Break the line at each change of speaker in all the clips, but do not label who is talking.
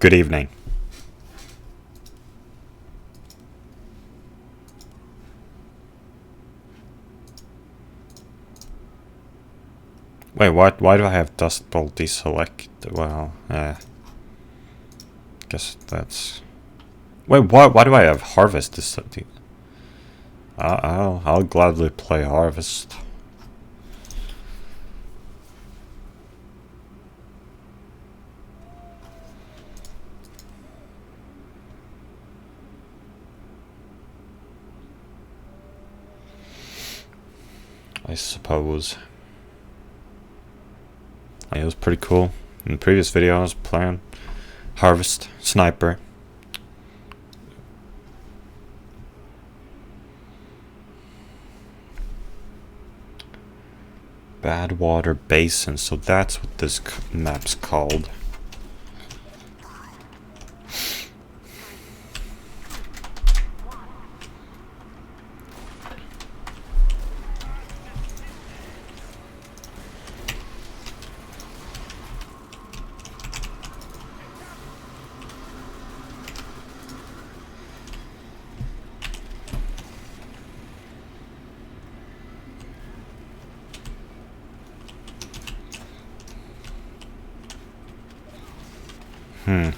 Good evening. Wait, what? Why do I have Dust Bowl deselect? Well, guess that's... Wait, why do I have Harvest deselect? I'll gladly play Harvest. I suppose. It was pretty cool. In the previous video I was playing Harvest, Sniper. Badwater Basin, so that's what this map's called.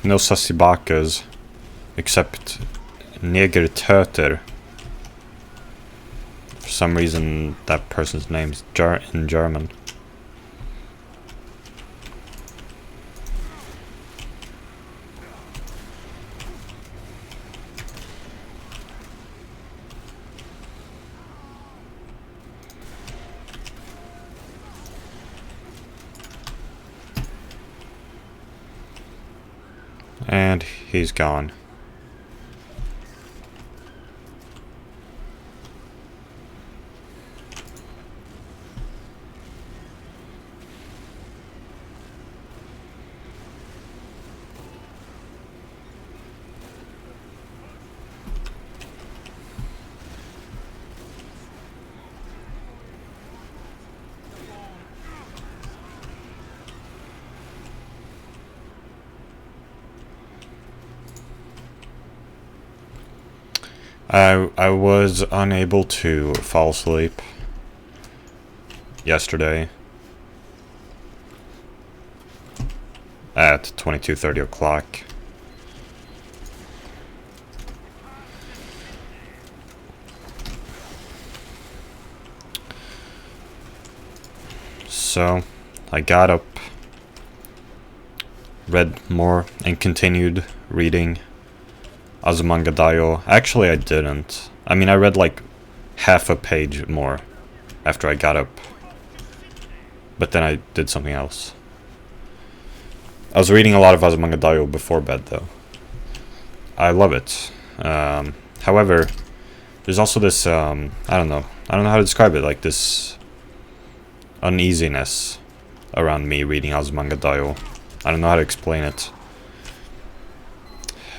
No Sasibakas, except Negertöter. For some reason, that person's name's in German. And he's gone. I was unable to fall asleep yesterday at 22:30 o'clock. So I got up, read more, and continued reading Azumanga Daioh. Actually, I didn't. I mean, I read like half a page more after I got up. But then I did something else. I was reading a lot of Azumanga Daioh before bed, though. I love it. However, there's also this, I don't know how to describe it, like this uneasiness around me reading Azumanga Daioh. I don't know how to explain it.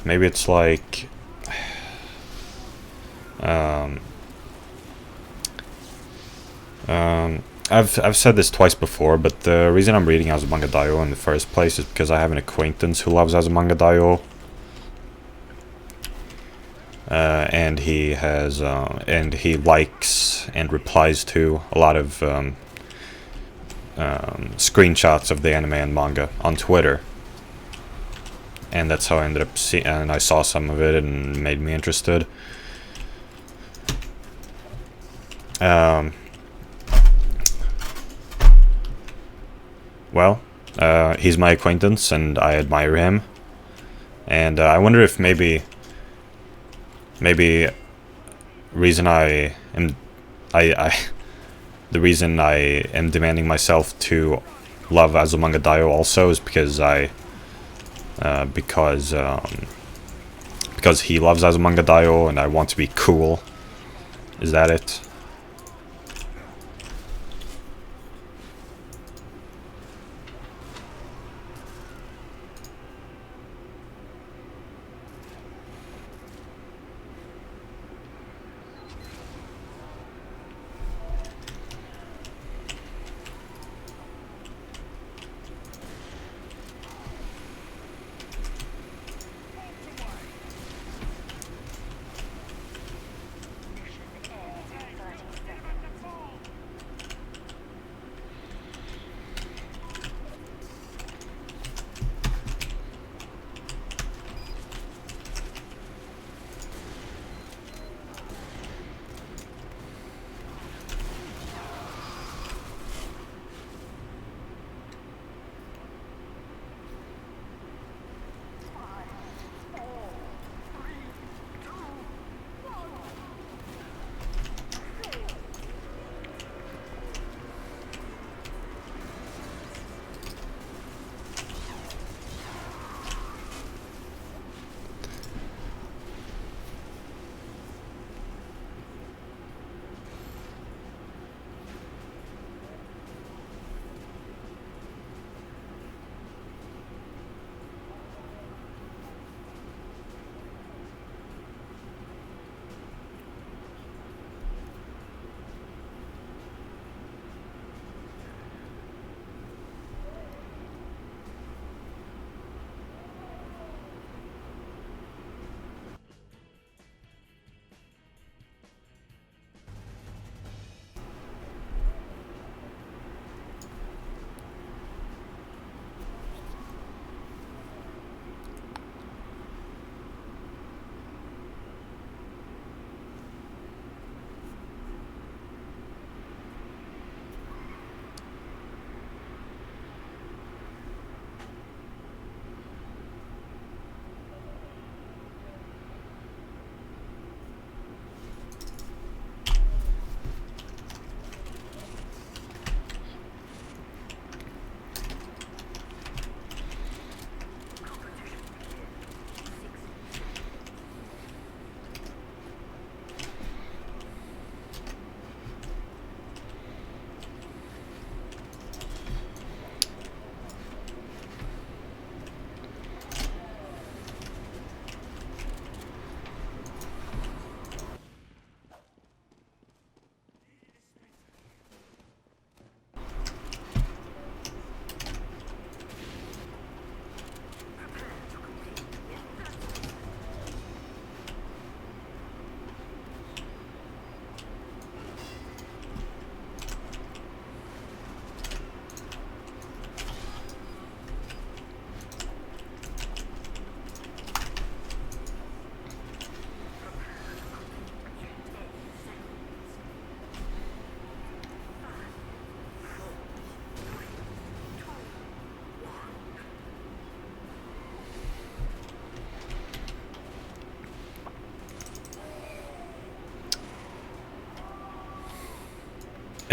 Maybe it's like I've said this twice before, but the reason I'm reading Azumanga Daioh in the first place is because I have an acquaintance who loves Azumanga Daioh, and he has and he likes and replies to a lot of screenshots of the anime and manga on Twitter. And that's how I ended up seeing, and I saw some of it and made me interested. Well, he's my acquaintance and I admire him. And I wonder if maybe reason the reason I am demanding myself to love Azumanga Daioh also is because because he loves Azumanga Daioh and I want to be cool. Is that it?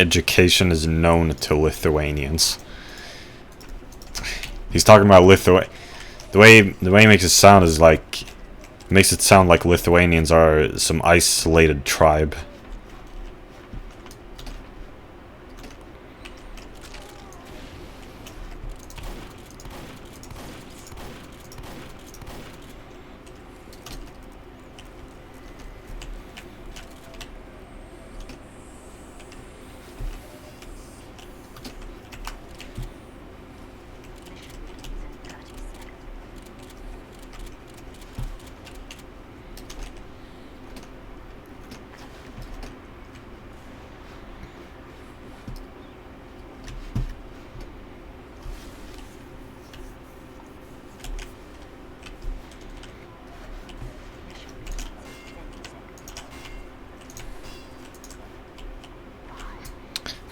education is known to Lithuanians. He's talking about the way he makes it sound is like, makes it sound like Lithuanians are some isolated tribe.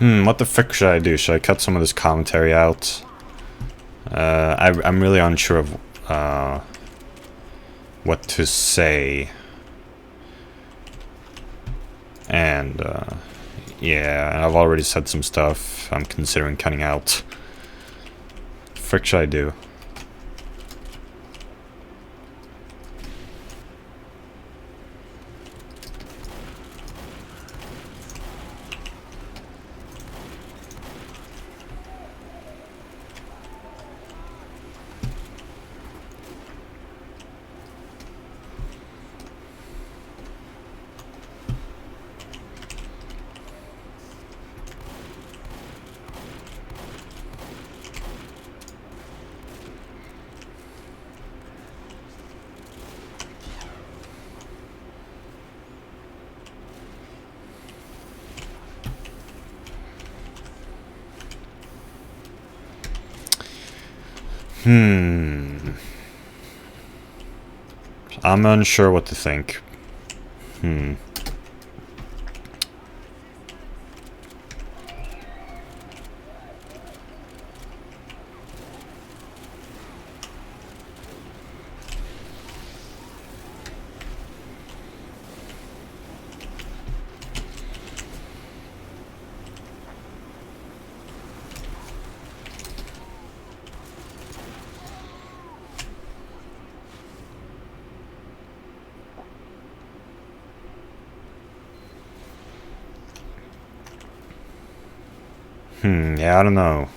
What the frick should I do? Should I cut some of this commentary out? I'm really unsure of what to say. And yeah, I've already said some stuff I'm considering cutting out. Frick should I do? I'm unsure what to think. Yeah, I don't know.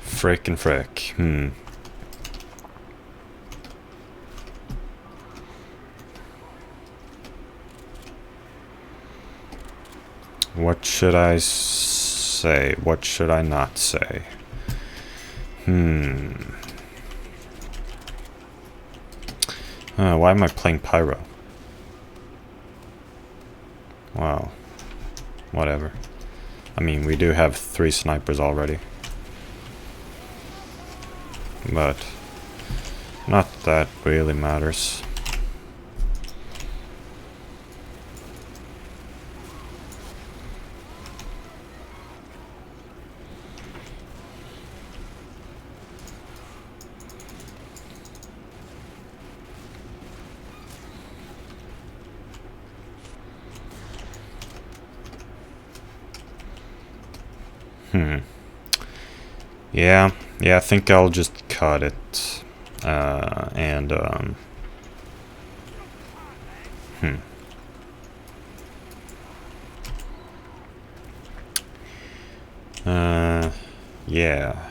Frickin' frick. What should I say? What should I not say? Why am I playing Pyro? Wow. Whatever. I mean, we do have 3 snipers already. But not that really matters. Yeah, I think I'll just cut it. Yeah.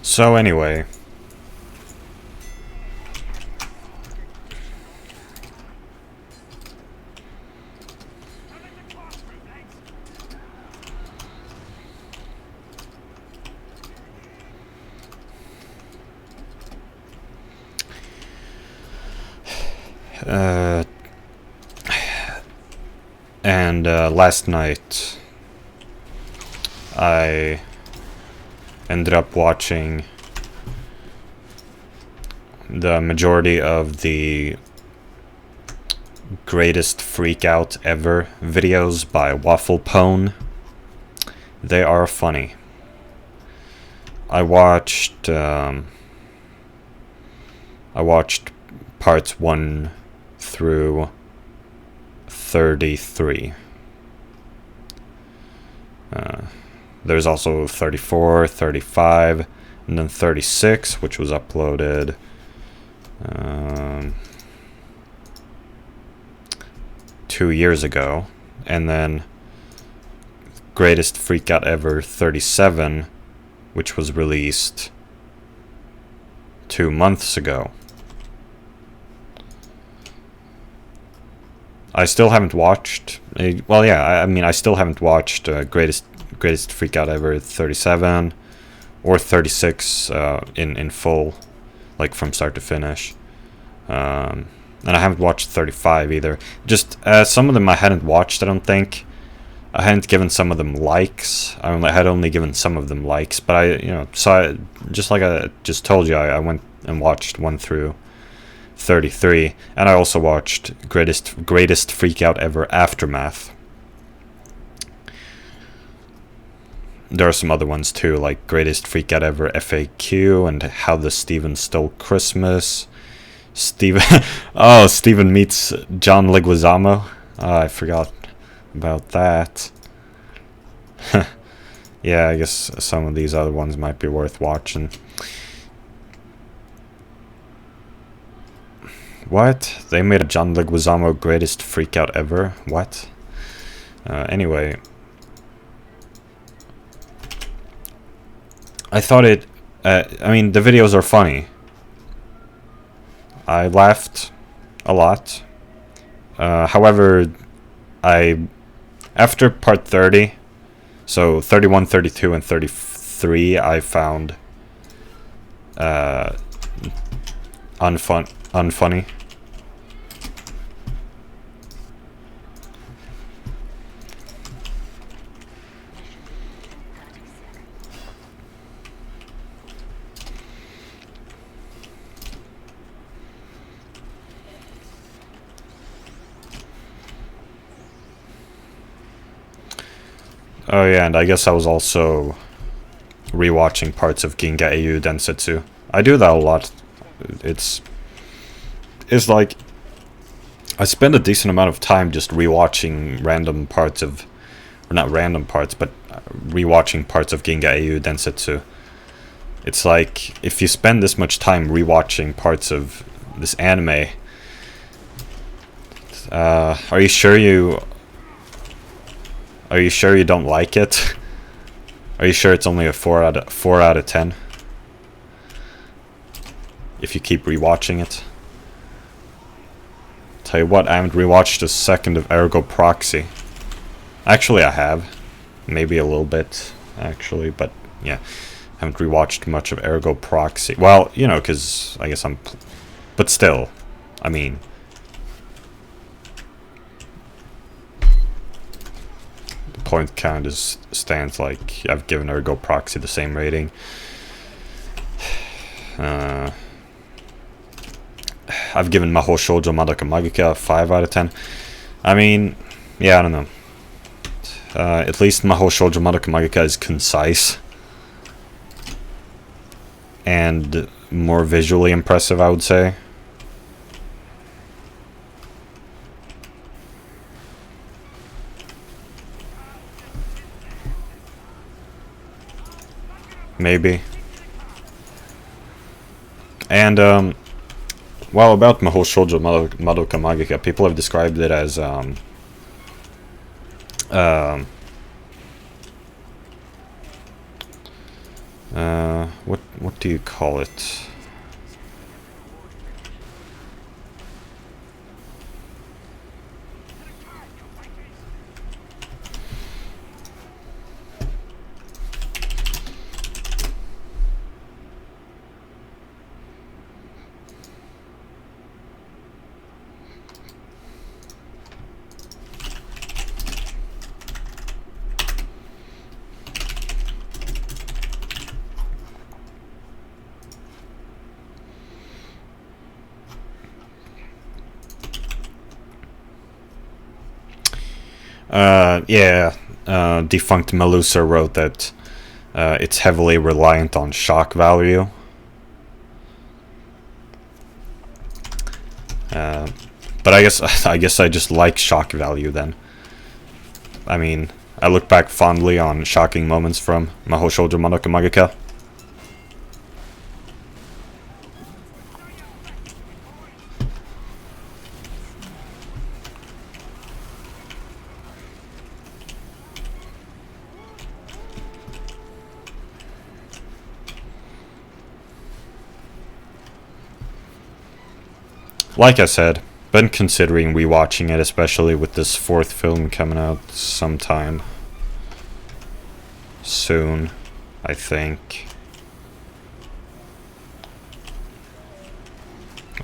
So anyway, last night I ended up watching the majority of the greatest freak out ever videos by Waffle Pone. They are funny. I watched parts 1 through 33. There's also 34, 35, and then 36, which was uploaded 2 years ago, and then Greatest Freakout Ever 37, which was released 2 months ago. I still haven't watched. Well, yeah, I mean, I still haven't watched Greatest Freakout Ever 37 or 36 in full, like from start to finish. And I haven't watched 35 either. Just some of them I hadn't watched. I don't think I hadn't given some of them likes. I had only given some of them likes, but just like I just told you, I went and watched 1 through 33, and I also watched Greatest Freakout Ever Aftermath. There are some other ones too, like Greatest Freakout Ever FAQ and How the Steven Stole Christmas. Steven meets John Leguizamo. I forgot about that. Yeah, I guess some of these other ones might be worth watching. What? They made a John Leguizamo Greatest Freakout Ever? What? Anyway, I thought it... I mean, the videos are funny. I laughed a lot. However, after part 30, so 31, 32, and 33, I found unfunny. Oh yeah, and I guess I was also rewatching parts of Ginga Eiyu Densetsu. I do that a lot. It's like I spend a decent amount of time just rewatching random parts of, or not random parts, but rewatching parts of Ginga Eiyu Densetsu. It's like if you spend this much time rewatching parts of this anime, are you sure you don't like it? Are you sure it's only a 4 out of 10? If you keep rewatching it. Tell you what, I haven't rewatched a second of Ergo Proxy. Actually, I have. Maybe a little bit, actually, but yeah. I haven't rewatched much of Ergo Proxy. Well, you know, because I guess but still, I mean... the point kind of stands like I've given Ergo Proxy the same rating. I've given Mahou Shoujo Madoka Magica a 5 out of 10. I mean, yeah, I don't know. At least Mahou Shoujo Madoka Magica is concise. And more visually impressive, I would say. Maybe. And, well, about Mahou Shoujo Madoka Magica, people have described it as, What do you call it? Defunct Melusa wrote that it's heavily reliant on shock value. But I guess I just like shock value then. I mean, I look back fondly on shocking moments from Mahou Shoujo Monoka Magica. Like I said, been considering rewatching it, especially with this fourth film coming out sometime soon, I think.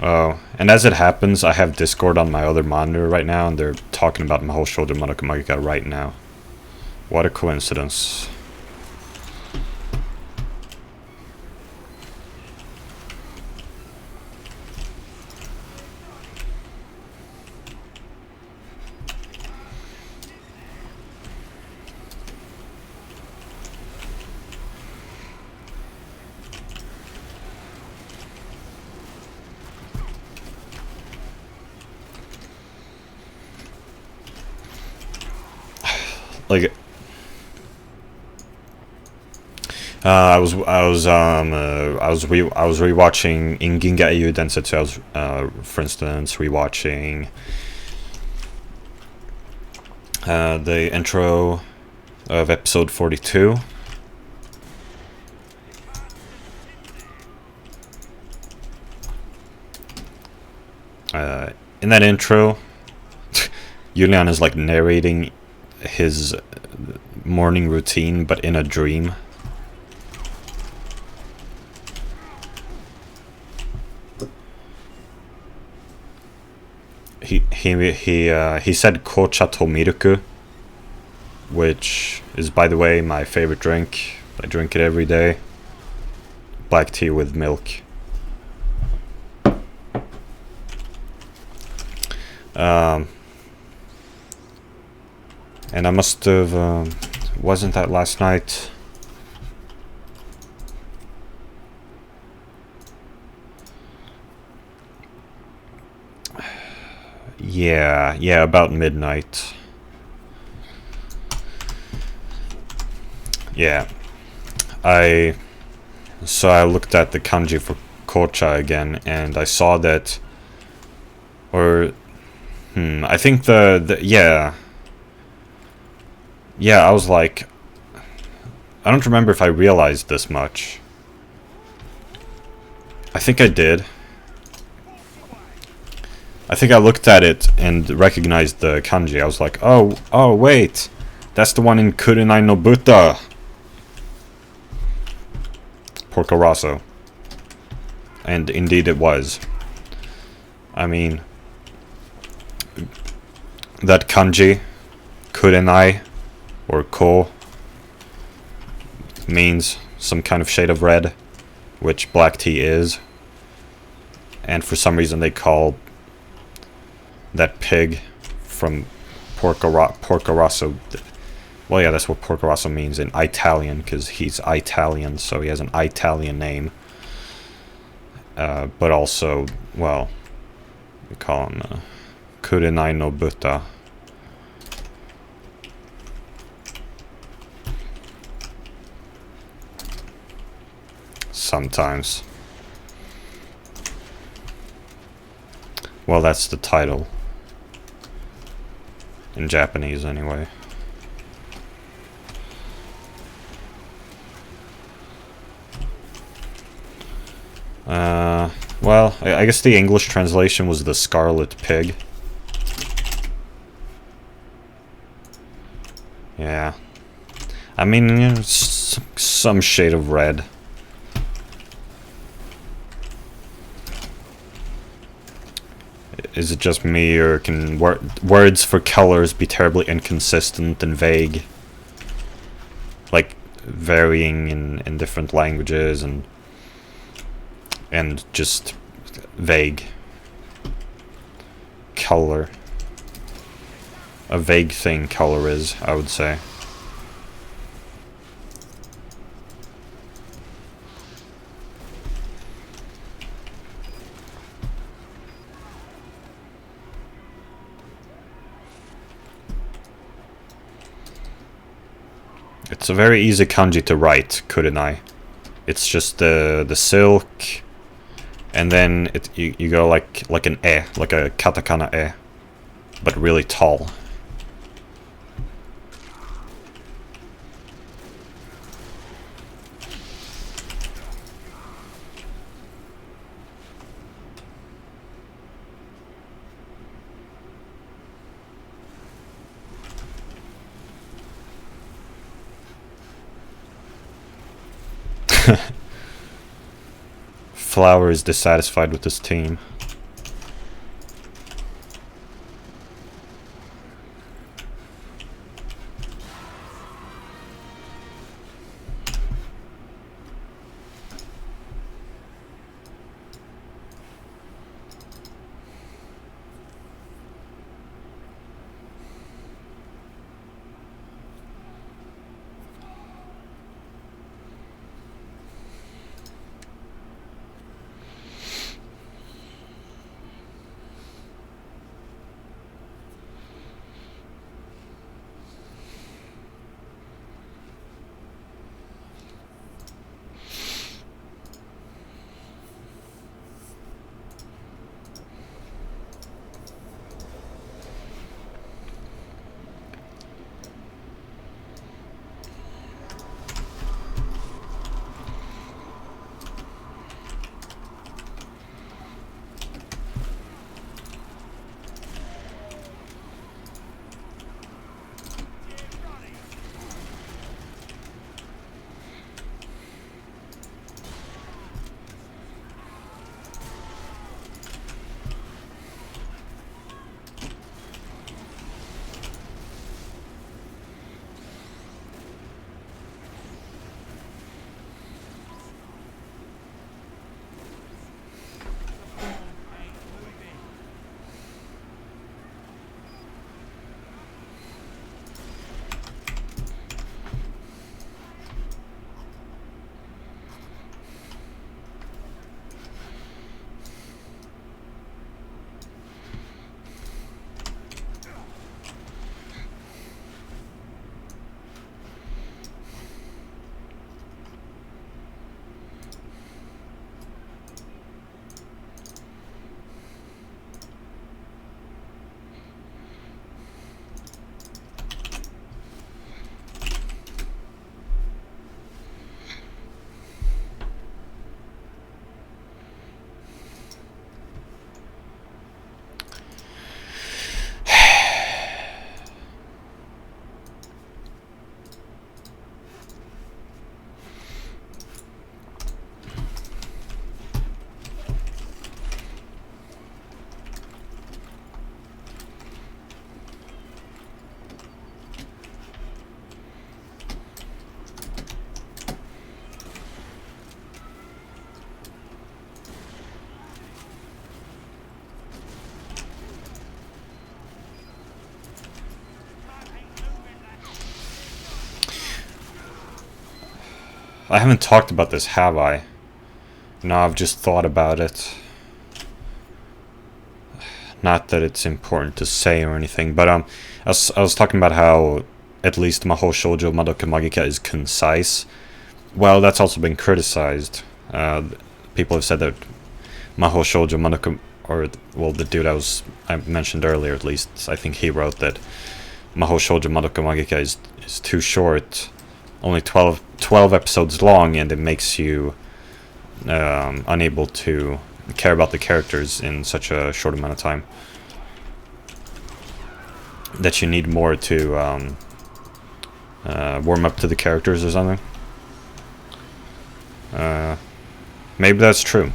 Oh, and as it happens, I have Discord on my other monitor right now, and they're talking about Mahou Shoujo Monoka Magica right now. What a coincidence. Like, I was rewatching Inginga Eiyu Densetsu. I was, for instance, rewatching the intro of episode 42. In that intro, Julian is like narrating his morning routine, but in a dream. He said Kocha to Miruku, which is, by the way, my favorite drink. I drink it every day. Black tea with milk. And I must have, wasn't that last night? Yeah, about midnight. Yeah. So I looked at the kanji for kocha again, and I saw that, I think yeah, I was like, I don't remember if I realized this much. I think I did. I think I looked at it and recognized the kanji. I was like, oh wait, that's the one in Kurenai no Buta. Porco Rosso. And indeed it was. I mean, that kanji, Kurenai, or Ko, means some kind of shade of red, which black tea is. And for some reason they call that pig from Porco Rosso. Well, yeah, that's what Porco Rosso means in Italian, because he's Italian, so he has an Italian name. But also, well, we call him Kurenai no Buta. Sometimes. Well, that's the title. In Japanese, anyway. Well, I guess the English translation was the Scarlet Pig. Yeah. I mean, you know, some shade of red. Is it just me, or can words for colors be terribly inconsistent and vague? Like, varying in different languages and just vague. Color. A vague thing color is, I would say. It's a very easy kanji to write, kurenai. It's just the silk, and then you go like an e, like a katakana e, but really tall. Flower is dissatisfied with his team. I haven't talked about this, have I? No, I've just thought about it. Not that it's important to say or anything, but I was talking about how at least Mahou Shoujo Madoka Magica is concise. Well, that's also been criticized. People have said that Mahou Shoujo Madoka, or well, the dude I mentioned earlier, at least I think he wrote that Mahou Shoujo Madoka Magica is too short, only 12 episodes long, and it makes you unable to care about the characters in such a short amount of time. That you need more to warm up to the characters or something. Maybe that's true.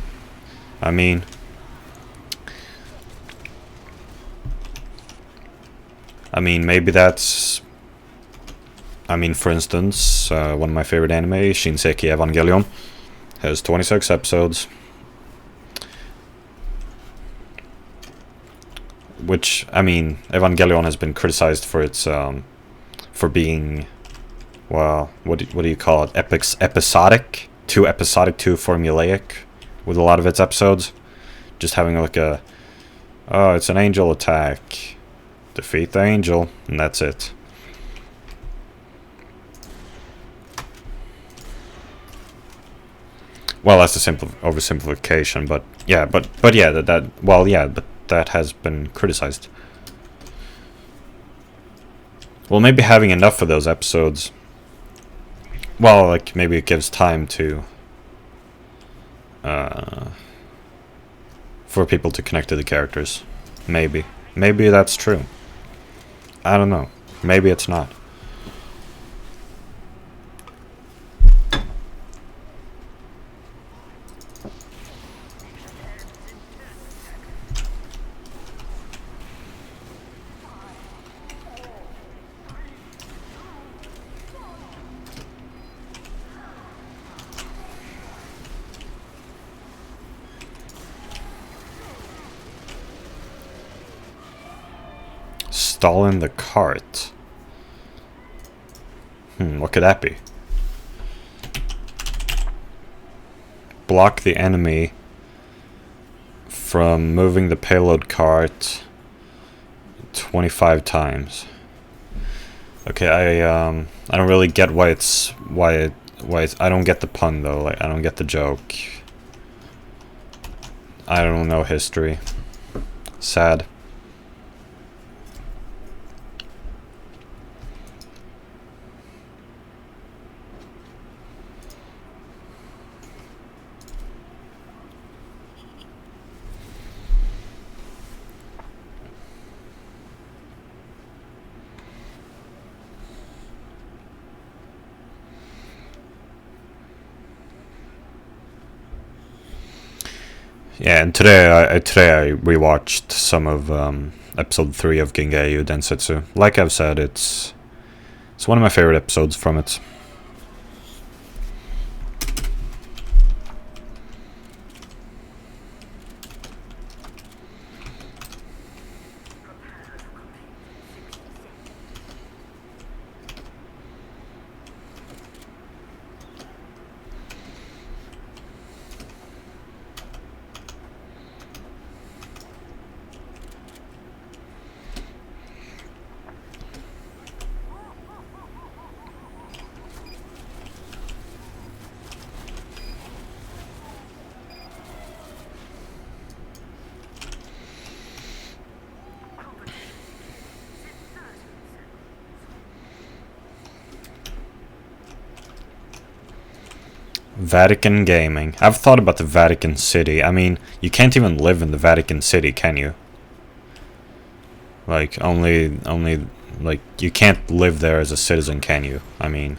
I mean, maybe that's... I mean, for instance, one of my favorite anime, Shinseki Evangelion, has 26 episodes. Which, I mean, Evangelion has been criticized for its, for being, well, what do you call it? Episodic? Too episodic, too formulaic with a lot of its episodes. Just having like a, oh, it's an angel attack. Defeat the angel, and that's it. Well, that's a simple oversimplification, but yeah, but yeah, but that has been criticized. Well, maybe having enough of those episodes, well, like, maybe it gives time to, for people to connect to the characters. Maybe. Maybe that's true. I don't know. Maybe it's not. Stall in the cart. What could that be? Block the enemy from moving the payload cart 25 times. Okay, I don't really get why it's I don't get the pun though. Like, I don't get the joke. I don't know history. Sad. Yeah, and today I rewatched some of episode 3 of Gengeyu Densetsu. Like I've said, it's one of my favorite episodes from it. Vatican Gaming. I've thought about the Vatican City. I mean, you can't even live in the Vatican City, can you? Like, only, like, you can't live there as a citizen, can you? I mean...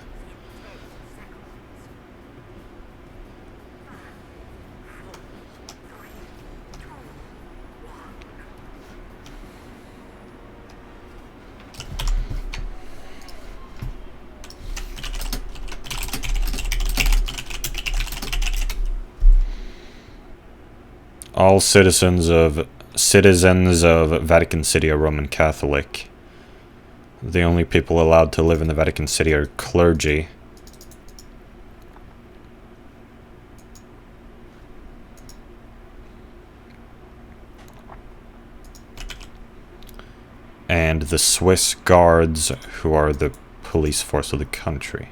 All citizens of Vatican City are Roman Catholic. The only people allowed to live in the Vatican City are clergy. And the Swiss guards, who are the police force of the country.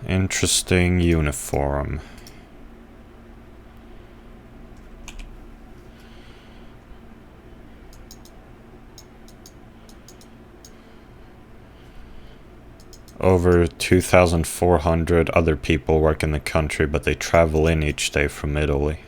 Interesting uniform. Over 2,400 other people work in the country, but they travel in each day from Italy.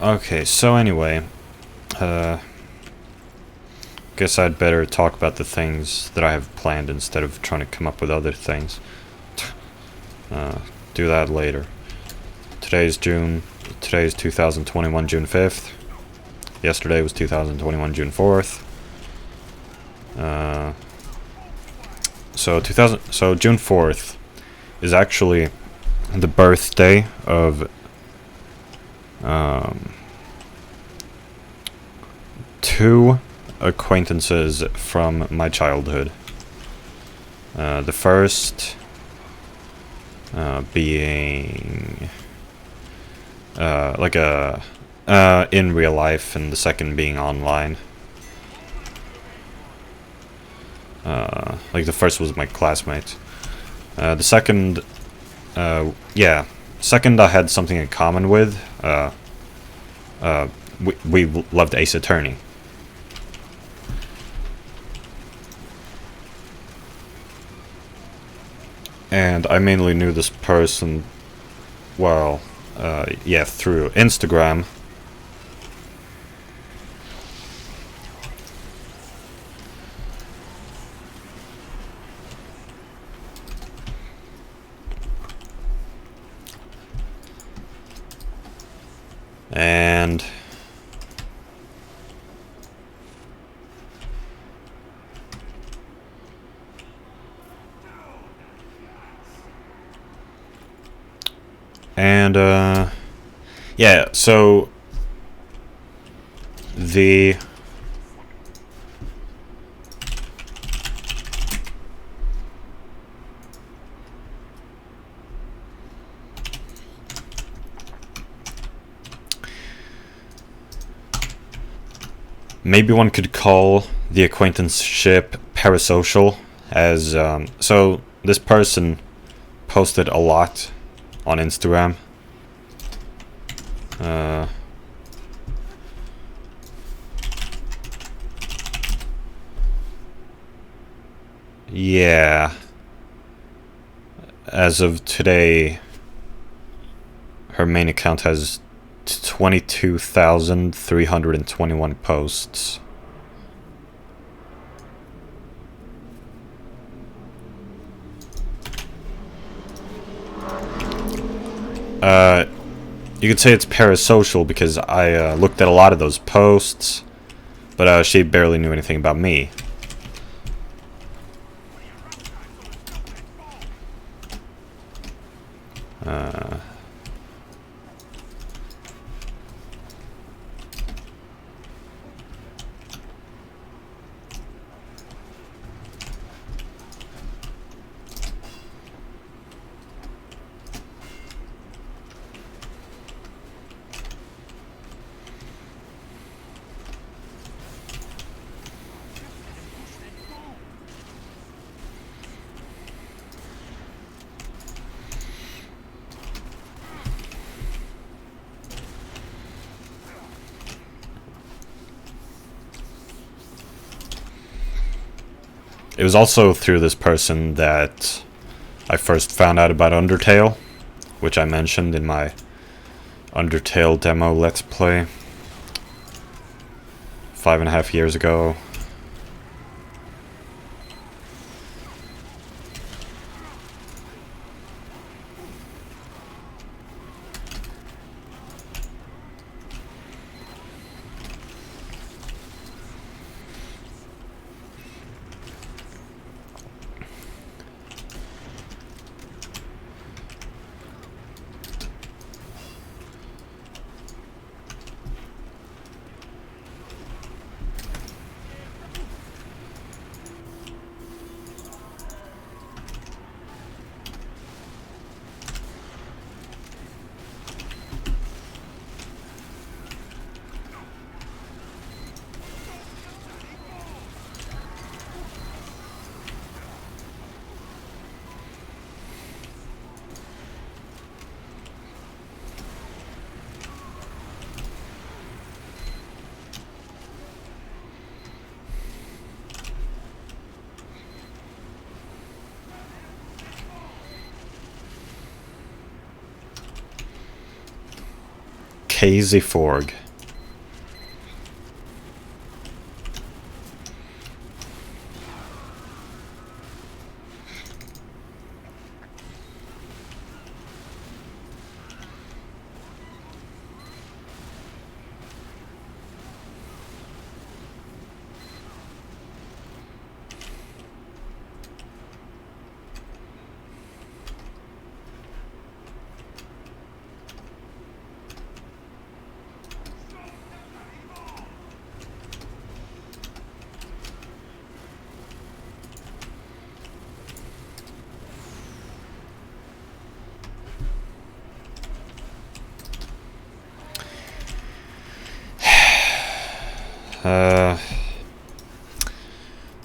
Okay, so anyway, guess I'd better talk about the things that I have planned instead of trying to come up with other things. Do that later. Today's 2021, June 5th. Yesterday was 2021, June 4th. So June 4th is actually the birthday of two acquaintances from my childhood. The first being like in real life, and the second being online. Like the first was my classmate. The second, second I had something in common with. We loved Ace Attorney. And I mainly knew this person, well, through Instagram. And so the maybe one could call the acquaintanceship parasocial, as so this person posted a lot on Instagram. Yeah. As of today, her main account has 22,321 posts. You could say it's parasocial because I looked at a lot of those posts, but she barely knew anything about me. It was also through this person that I first found out about Undertale, which I mentioned in my Undertale demo Let's Play 5.5 years ago. Casey Forg.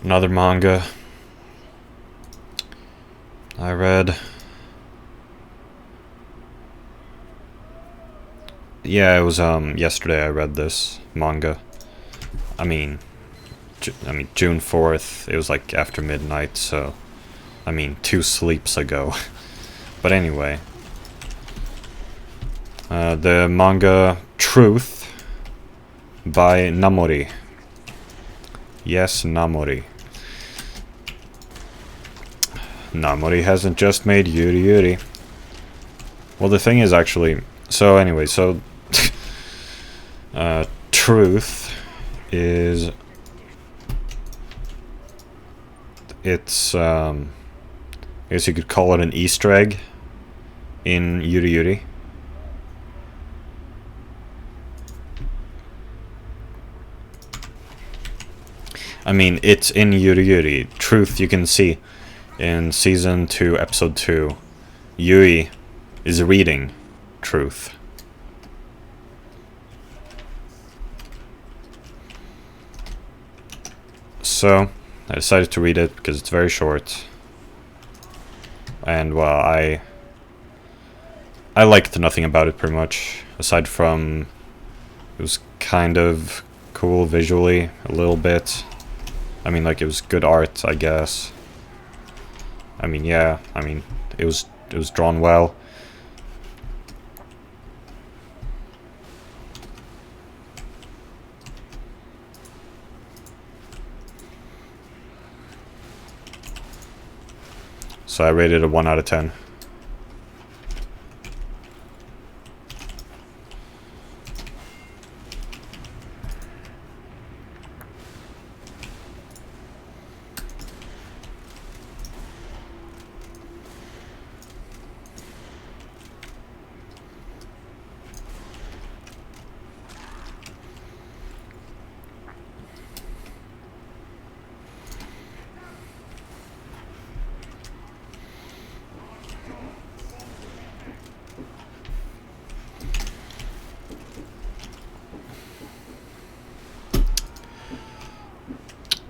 Another manga I read. Yeah, it was yesterday I read this manga. I mean June 4th. It was like after midnight, so I mean 2 sleeps ago. But anyway, the manga Truth by Namori. Yes, Namori. Namori hasn't just made Yuri Yuri. Well, the thing is actually... So anyway, so... Truth is... It's, I guess you could call it an Easter egg in Yuri Yuri. I mean, it's in Yuri Yuri. Truth, you can see in Season 2, Episode 2. Yui is reading Truth. So, I decided to read it because it's very short. And, well, I liked nothing about it pretty much. Aside from, it was kind of cool visually, a little bit. I mean, like, it was good art, I guess. I mean, yeah, I mean, it was drawn well. So I rated it a 1 out of 10.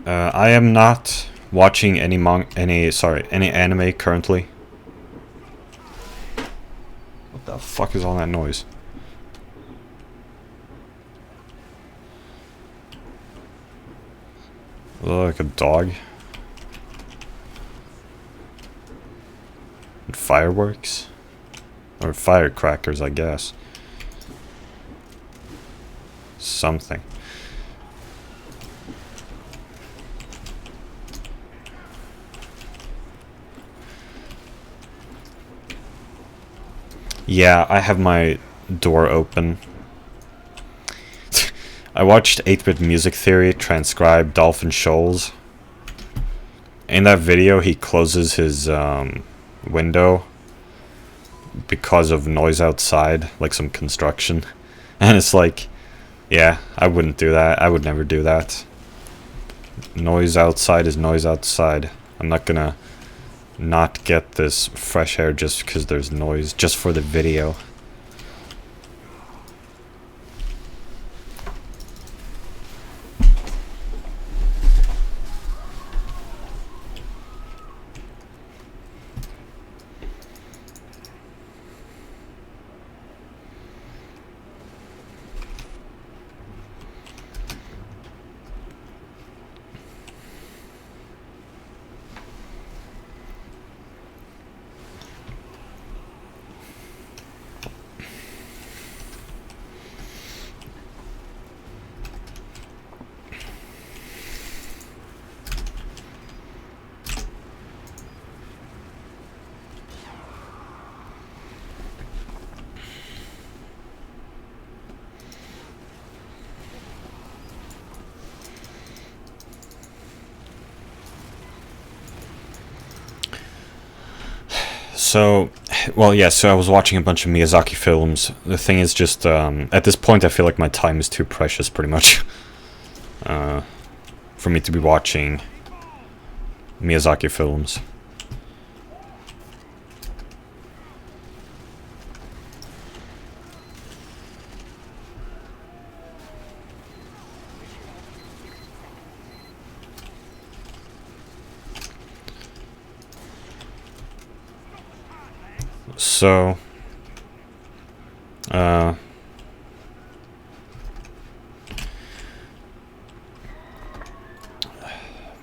I am not watching any anime currently. What the fuck is all that noise? Like a dog. fireworks? Or firecrackers, I guess. Something. Yeah, I have my door open. I watched 8-Bit Music Theory transcribe Dolphin Shoals. In that video, he closes his window because of noise outside, like some construction. And it's like, yeah, I wouldn't do that. I would never do that. Noise outside is noise outside. I'm not gonna not get this fresh air just because there's noise, just for the video. So, well, yeah, so I was watching a bunch of Miyazaki films. The thing is just, at this point I feel like my time is too precious, pretty much, for me to be watching Miyazaki films. So,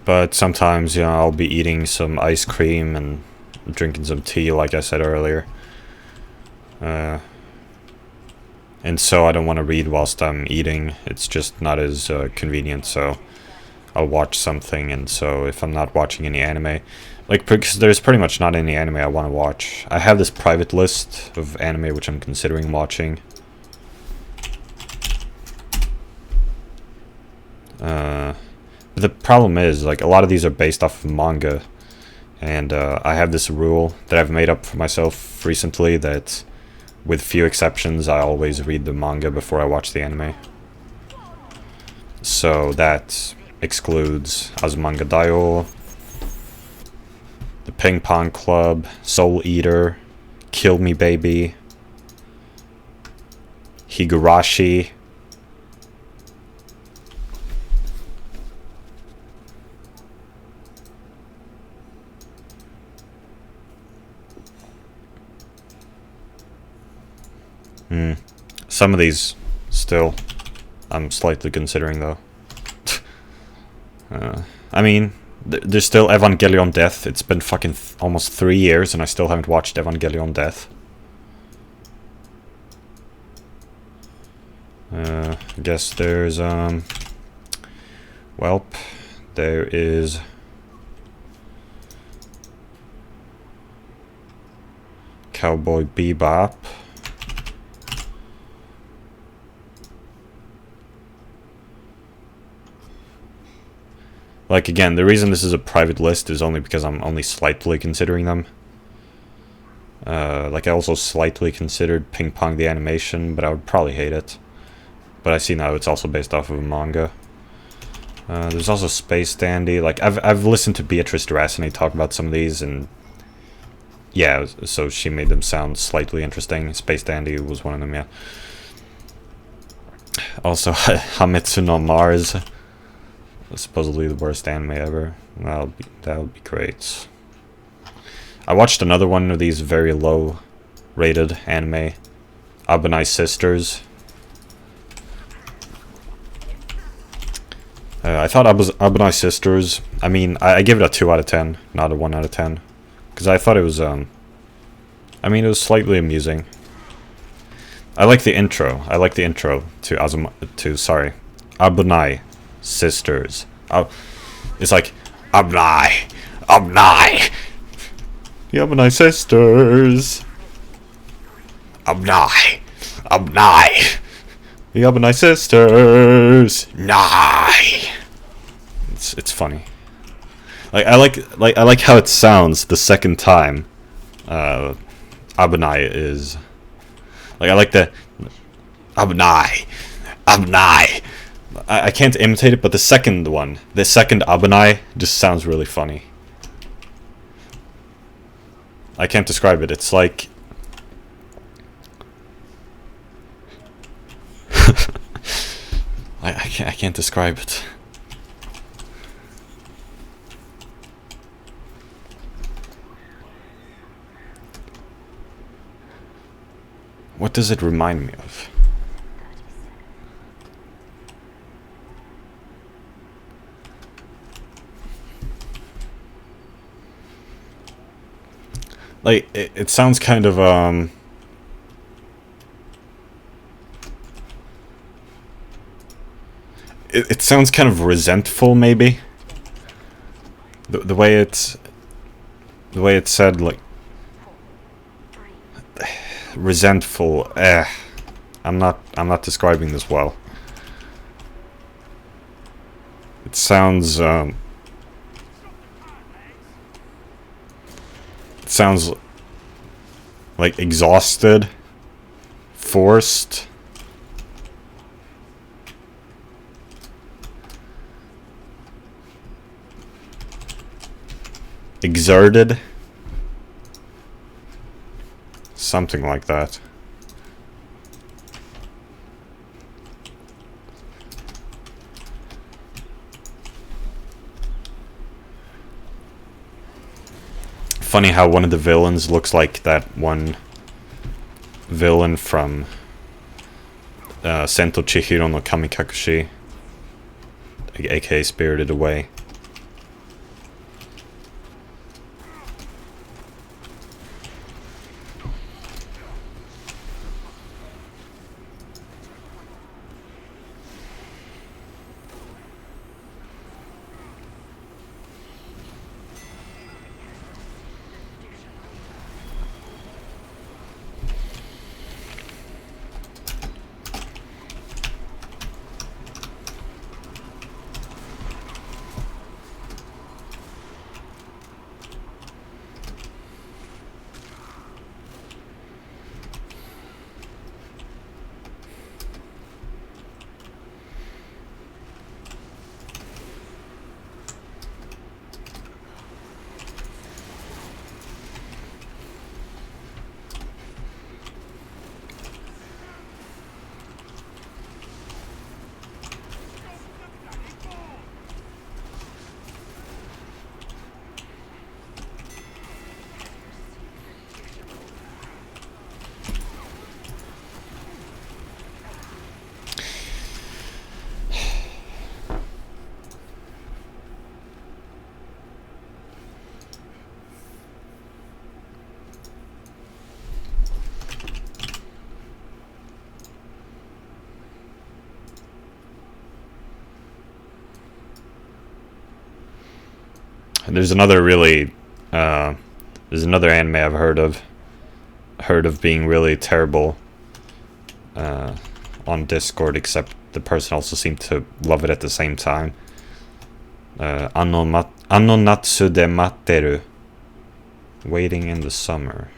but sometimes, you know, I'll be eating some ice cream and drinking some tea, like I said earlier. And so I don't want to read whilst I'm eating. It's just not as convenient, so I'll watch something. And so if I'm not watching any anime, like, because there's pretty much not any anime I want to watch. I have this private list of anime which I'm considering watching. The problem is, like, a lot of these are based off of manga. And I have this rule that I've made up for myself recently that, with few exceptions, I always read the manga before I watch the anime. So that excludes Azumanga Daioh, The Ping Pong Club, Soul Eater, Kill Me Baby, Higurashi, some of these still I'm slightly considering, though. I mean, there's still Evangelion Death. It's been fucking almost 3 years and I still haven't watched Evangelion Death. I guess there's, welp, there is Cowboy Bebop. Like, again, the reason this is a private list is only because I'm only slightly considering them. Like, I also slightly considered Ping Pong the animation, but I would probably hate it. But I see now it's also based off of a manga. There's also Space Dandy. Like, I've listened to Beatrice Durasini talk about some of these, and yeah, so she made them sound slightly interesting. Space Dandy was one of them, yeah. Also, Hamitsu no Mars. Supposedly the worst anime ever. That would be great. I watched another one of these very low rated anime, Abanai Sisters. I thought Abanai Sisters, I mean, I give it a 2 out of 10, not a 1 out of 10. Because I thought it was I mean, it was slightly amusing. I like the intro. I like the intro to Abunai Sisters. It's like, Abunai, Abunai, the Abunai Sisters. Abunai, Abunai, the Abunai Sisters. Nai. It's funny. I like how it sounds the second time. Abunai is. I like the Abunai, Abunai. I can't imitate it, but the second Abunai just sounds really funny. I can't describe it. It's like I can't describe it. What does it remind me of? Like, it sounds kind of, It sounds kind of resentful, maybe? The way it's said, like... resentful. I'm not describing this well. It sounds like exhausted, forced, exerted. Something like that. Funny how one of the villains looks like that one villain from Sento Chihiro no Kamikakushi, aka Spirited Away. There's another really, there's another anime I've heard of being really terrible on Discord, except the person also seemed to love it at the same time. Anno Natsu de Matteru, Waiting in the Summer.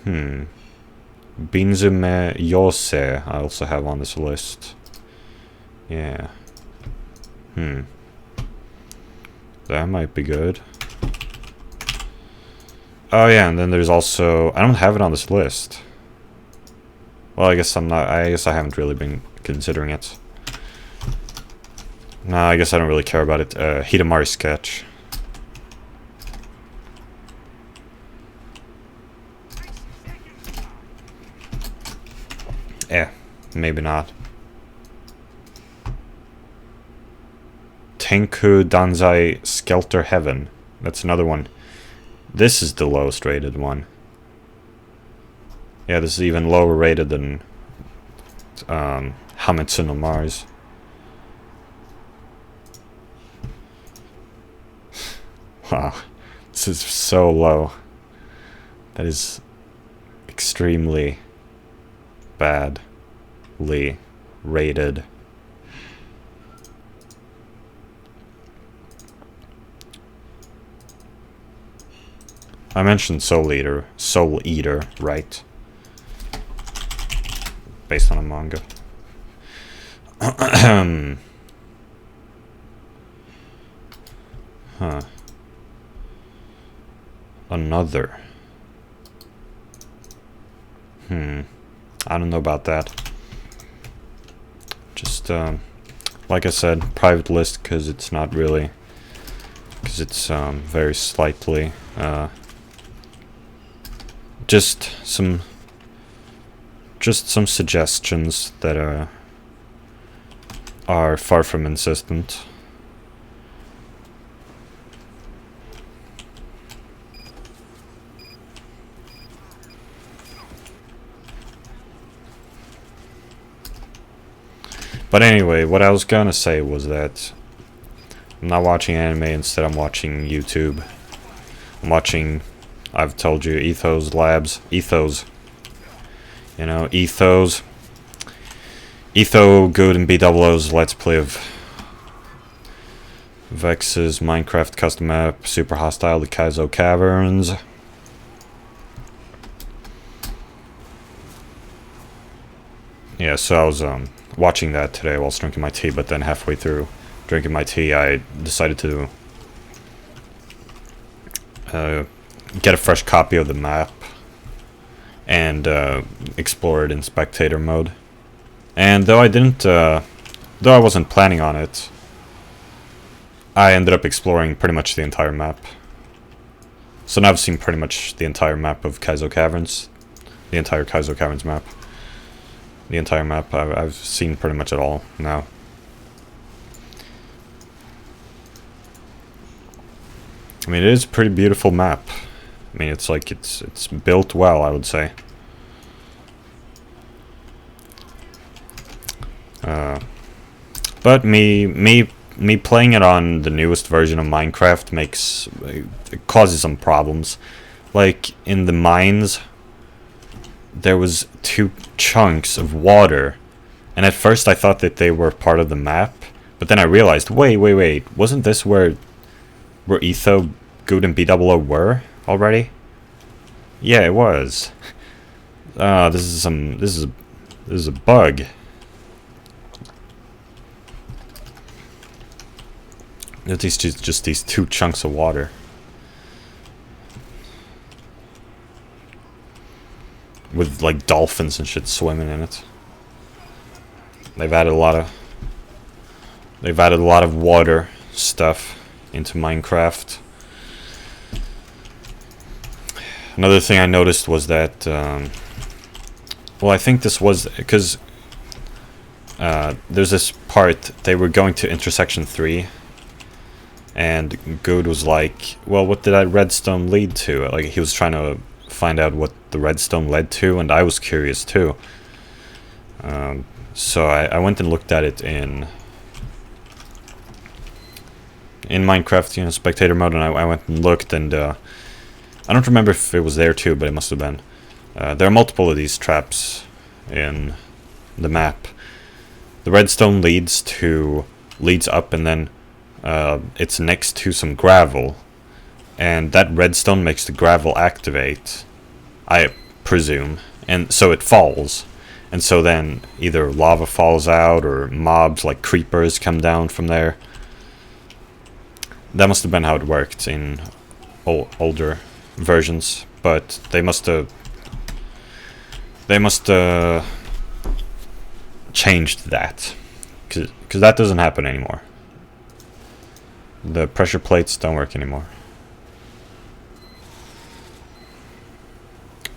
Binzume Yose I also have on this list. Yeah. That might be good. Oh yeah, and then there's also... I don't have it on this list. Well, I guess I haven't really been considering it. No, I guess I don't really care about it. Hidamari Sketch. Maybe not. Tenku Danzai Skelter Heaven. That's another one. This is the lowest rated one. Yeah, this is even lower rated than Hametsu no Mars. Wow, this is so low. That is extremely badly rated. I mentioned Soul Eater, right? Based on a manga. Huh. Another. I don't know about that. Just, like I said, private list because it's not really... Because it's, very slightly, just some suggestions that are far from insistent. But anyway, what I was gonna say was that I'm not watching anime, instead I'm watching YouTube. I'm watching, I've told you, Ethos Labs. Ethos. You know, Ethos. Etho, Good, and BWO's Let's Play of Vex's Minecraft custom map, Super Hostile, the Kaizo Caverns. Yeah, so I was watching that today whilst drinking my tea, but then halfway through drinking my tea, I decided to get a fresh copy of the map and explore it in spectator mode. And though I didn't, though I wasn't planning on it, I ended up exploring pretty much the entire map. So now I've seen pretty much the entire map of Kaizo Caverns, the entire Kaizo Caverns map. The entire map, I've seen pretty much it all now. I mean, it is a pretty beautiful map. I mean, it's like, it's built well, I would say. But me playing it on the newest version of Minecraft it causes some problems. Like, in the mines, there was 2 chunks of water, and at first I thought that they were part of the map, but then I realized, wait, wasn't this where Etho, Good, and BWO were already? Yeah, it was. This is a bug. There's just these 2 chunks of water. With like dolphins and shit swimming in it. They've added a lot of water stuff into Minecraft. Another thing I noticed was that well, I think this was because there's this part, they were going to intersection 3, and Good was like, well, what did that redstone lead to? Like, he was trying to find out what the redstone led to, and I was curious too. So I went and looked at it in Minecraft, you know, spectator mode, and I went and looked, and I don't remember if it was there too, but it must have been. There are multiple of these traps in the map. The redstone leads up, and then it's next to some gravel, and that redstone makes the gravel activate, I presume, and so it falls, and so then either lava falls out or mobs like creepers come down from there. That must have been how it worked in older versions, but they must have changed that, because that doesn't happen anymore. The pressure plates don't work anymore.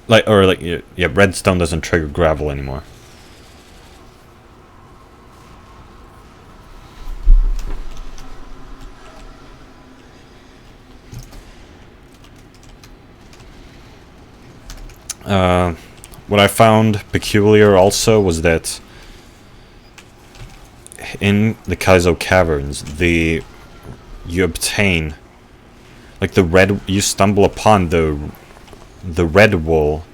Yeah, redstone doesn't trigger gravel anymore. What I found peculiar also was that in the Kaizo Caverns, you obtain, like, you stumble upon the red wool.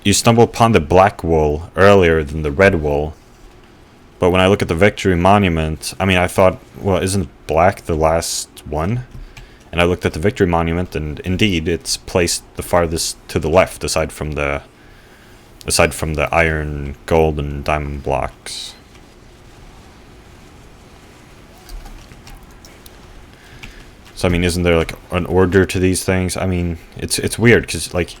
You stumble upon the black wool earlier than the red wool. But when I look at the Victory Monument, I mean, I thought, well, isn't black the last one? And I looked at the Victory Monument, and indeed, it's placed the farthest to the left, aside from the iron, gold, and diamond blocks. So, I mean, isn't there, like, an order to these things? I mean, it's weird, because, like,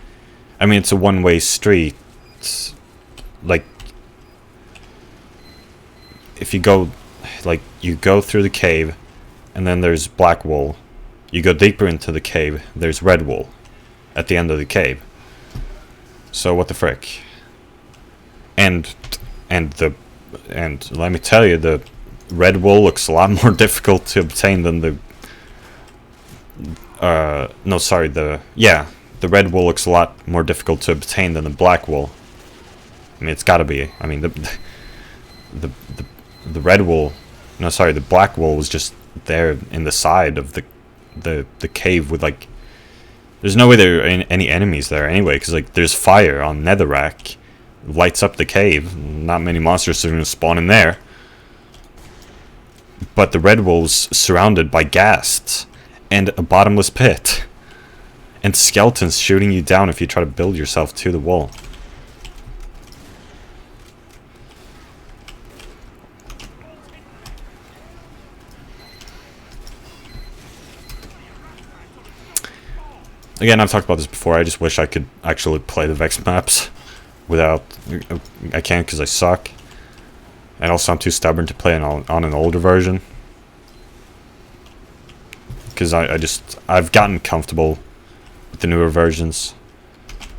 I mean, it's a one-way street. It's, like, if you go, like, you go through the cave, and then there's black wool. You go deeper into the cave, there's red wool at the end of the cave. So, what the frick? And let me tell you, the red wool looks a lot more difficult to obtain than the the red wool looks a lot more difficult to obtain than the black wool. I mean, it's gotta be. I mean, the red wool, no, sorry, the black wool was just there in the side of the cave with, like, there's no way there are any enemies there anyway, because, like, there's fire on Netherrack, lights up the cave, not many monsters are going to spawn in there. But the red wool's surrounded by ghasts and a bottomless pit and skeletons shooting you down if you try to build yourself to the wall. Again, I've talked about this before, I just wish I could actually play the Vex maps without... I can't because I suck. And also I'm too stubborn to play on an older version. Because I've gotten comfortable with the newer versions.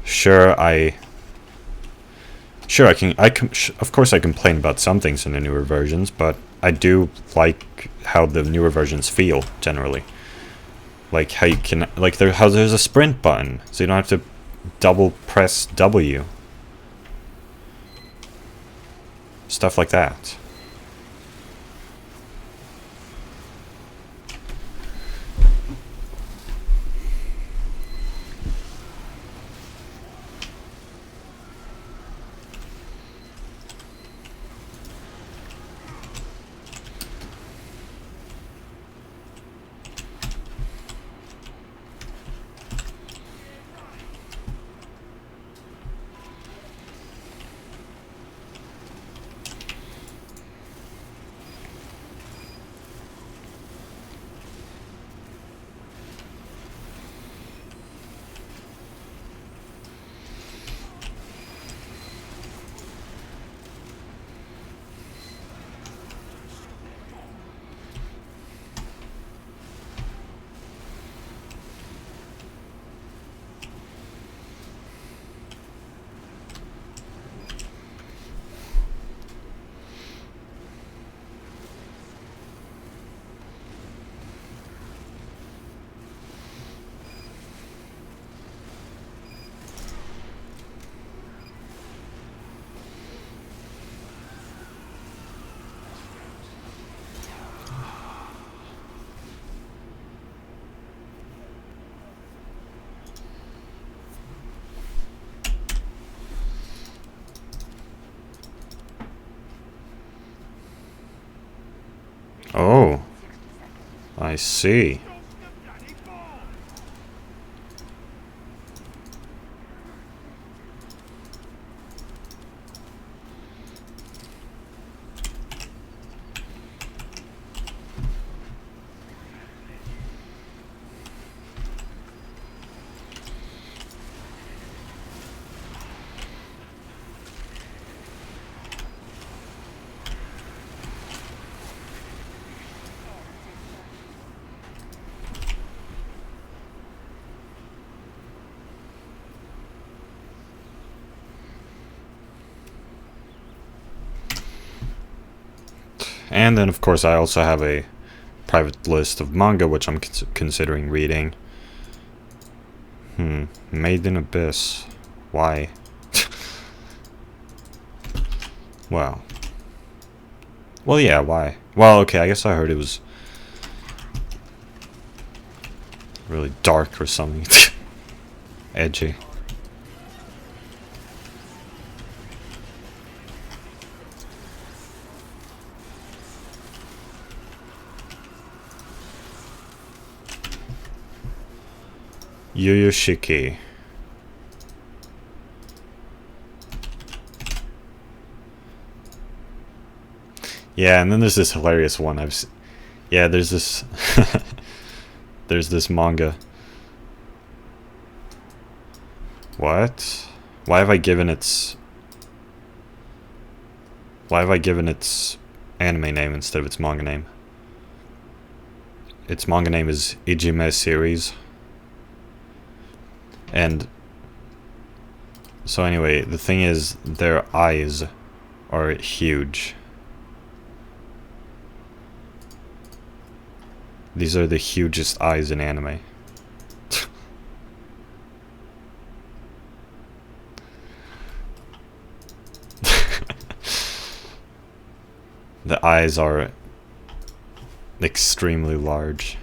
Of course I complain about some things in the newer versions, but I do like how the newer versions feel, generally. Like how you can, like how there's a sprint button, so you don't have to double press W. Stuff like that. Oh, I see. And then, of course, I also have a private list of manga, which I'm considering reading. Made in Abyss. Why? Wow. Well, yeah, why? Well, okay, I guess I heard it was really dark or something. Edgy. Yu Yu Shiki. Yeah, and then there's this hilarious one yeah, there's this there's this manga. What? Why have I given its anime name instead of its manga name? Its manga name is Ijime Series. And so anyway, the thing is, their eyes are huge. These are the hugest eyes in anime. The eyes are extremely large.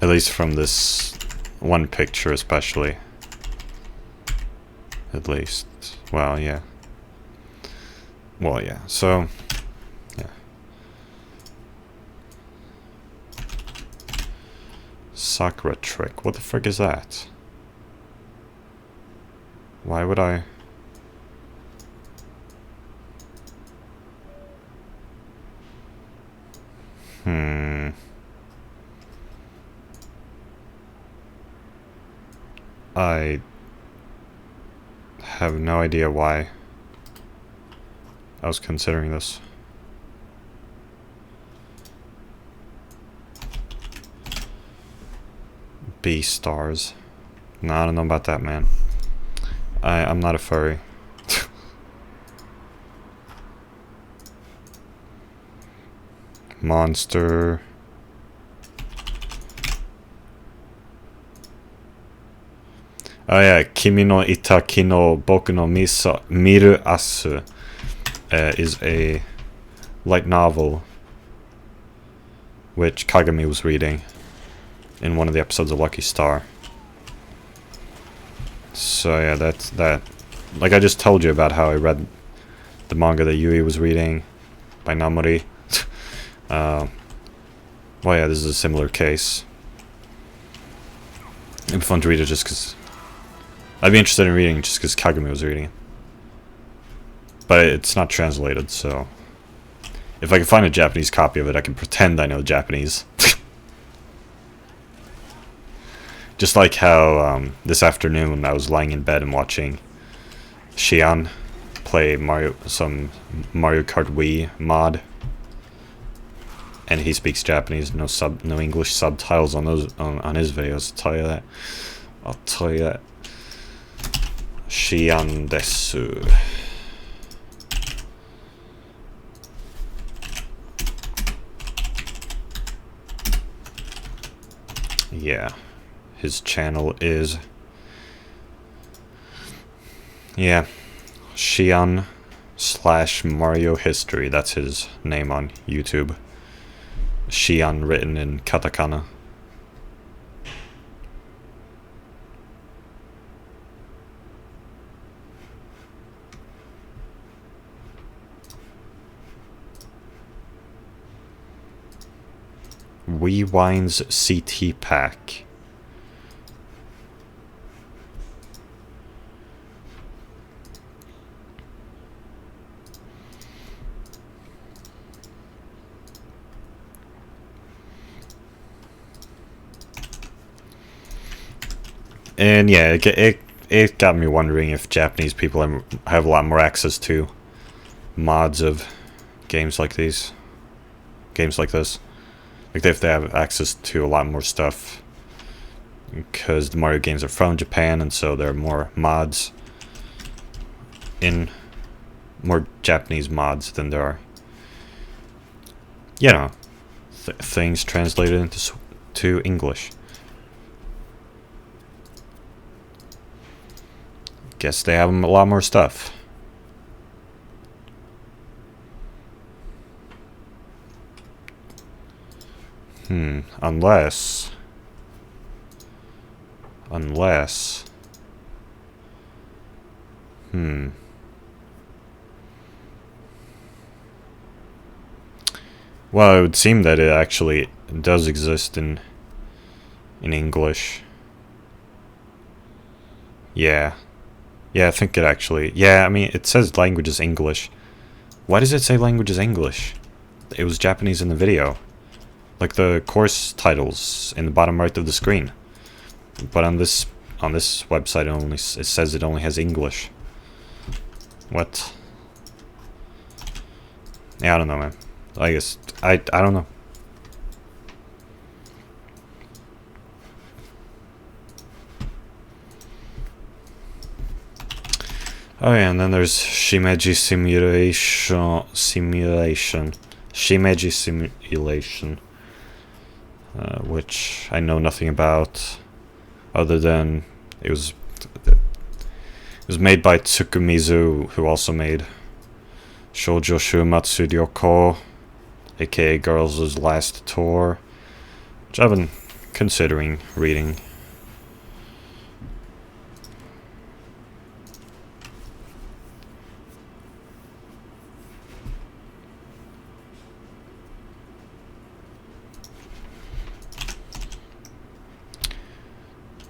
At least from this one picture especially. At least. Well, yeah. Well, yeah. So, yeah. Sakura trick. What the frick is that? Why would I... I have no idea why I was considering this. B-stars. No, I don't know about that, man. I'm not a furry. Monster. Oh yeah, Kimi no Itaki no Boku no Miru Asu is a light novel which Kagami was reading in one of the episodes of Lucky Star. So yeah, that's that. Like I just told you about how I read the manga that Yui was reading by Namori. Well yeah, this is a similar case. It'd be fun to read it just because... I'd be interested in reading it just because Kagami was reading it. But it's not translated, so... If I can find a Japanese copy of it, I can pretend I know Japanese. Just like how this afternoon I was lying in bed and watching Xian play some Mario Kart Wii mod. And he speaks Japanese, no English subtitles on those on his videos. I'll tell you that. Xian desu. Yeah, his channel is Xian/Mario History. That's his name on YouTube. Xian written in katakana. Wewines CT pack. And yeah, it got me wondering if Japanese people have a lot more access to mods of games like these. Games like this. Like if they have access to a lot more stuff. Because the Mario games are from Japan, and so there are more mods. More Japanese mods than there are, you know, things translated to English. Guess they have a lot more stuff. Unless... Well, it would seem that it actually does exist in English. Yeah. Yeah, I think it actually... Yeah, I mean, it says language is English. Why does it say language is English? It was Japanese in the video. Like the course titles in the bottom right of the screen. But on this website it says it only has English. What? Yeah, I don't know, man. I guess I don't know. Oh yeah, and then there's Shimeji Simulation. Shimeji Simulation. Which I know nothing about, other than it was made by Tsukumizu, who also made Shoujo Shumatsu Ryoko, aka Girls' Last Tour, which I've been considering reading.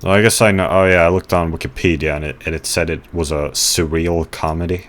Well, I guess I know. Oh yeah, I looked on Wikipedia and it said it was a surreal comedy.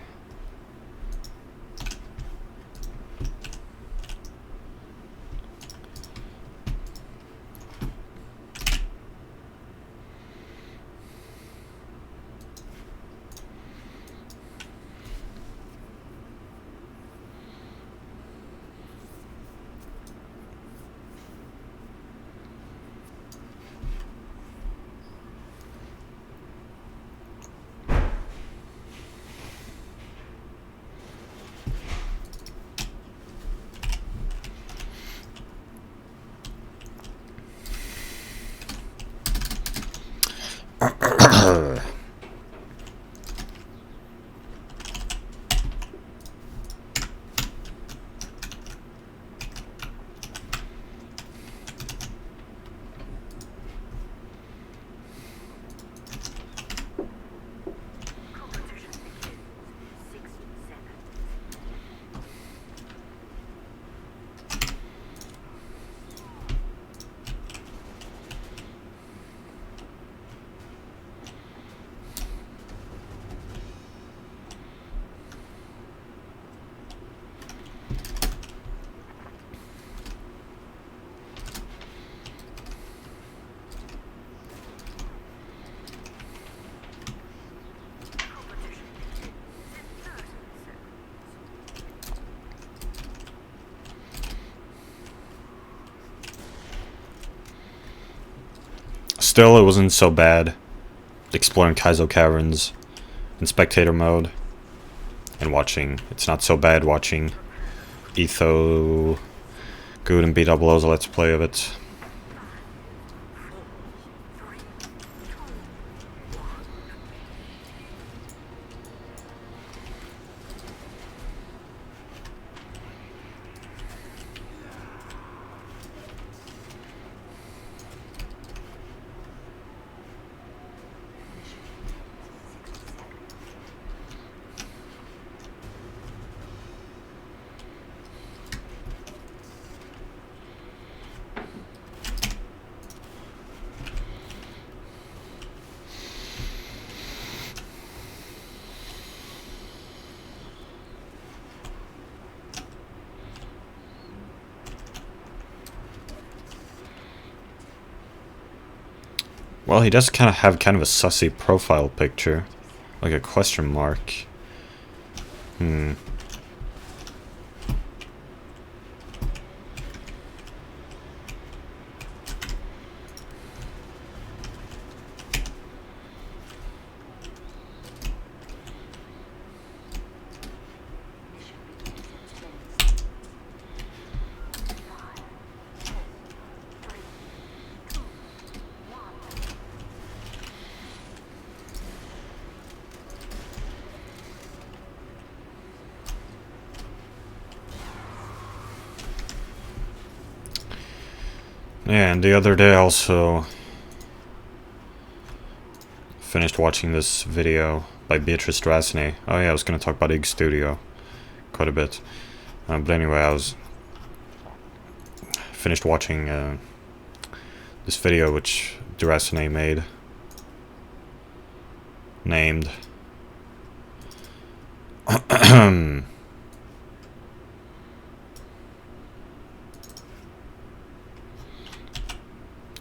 Still, it wasn't so bad exploring Kaizo Caverns in spectator mode and watching. It's not so bad watching Etho Good and BWO's Let's Play of it. Well, he does kind of have kind of a sussy profile picture. Like a question mark. Yeah, and the other day I also finished watching this video by Beatrice Strasny. Oh yeah, I was gonna talk about Ig Studio quite a bit. But anyway, I was finished watching this video which Durasne made, named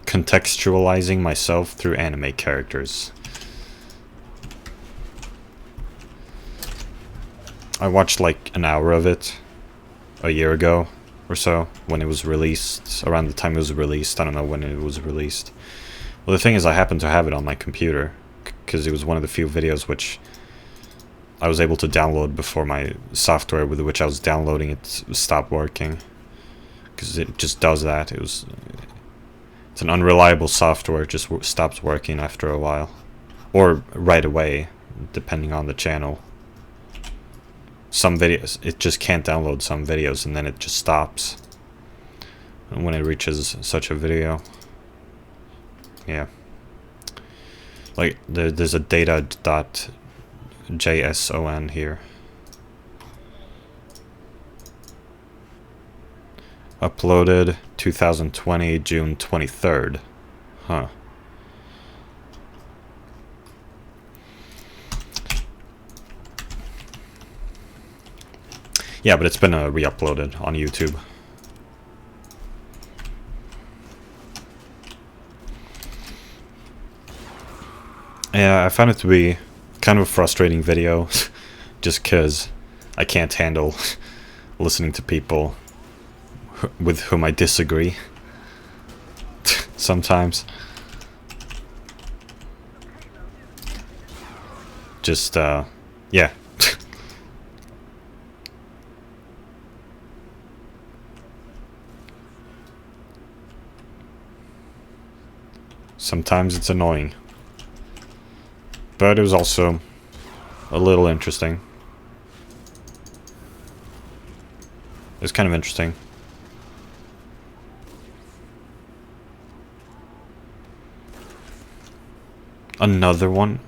Contextualizing Myself Through Anime Characters. I watched like an hour of it a year ago or so, when it was released, around the time it was released. I don't know when it was released. Well, the thing is, I happen to have it on my computer, because it was one of the few videos which I was able to download before my software with which I was downloading it stopped working. Because it just does that. It's an unreliable software, it just stops working after a while. Or right away, depending on the channel. Some videos, it just can't download some videos and then it just stops when it reaches such a video. Yeah. Like, there's a data.json here. Uploaded 2020, June 23rd. Huh. Yeah, but it's been re-uploaded on YouTube. Yeah, I found it to be kind of a frustrating video, just because I can't handle listening to people with whom I disagree sometimes. Just, yeah. Sometimes it's annoying. But it was also a little interesting. It was kind of interesting. Another one?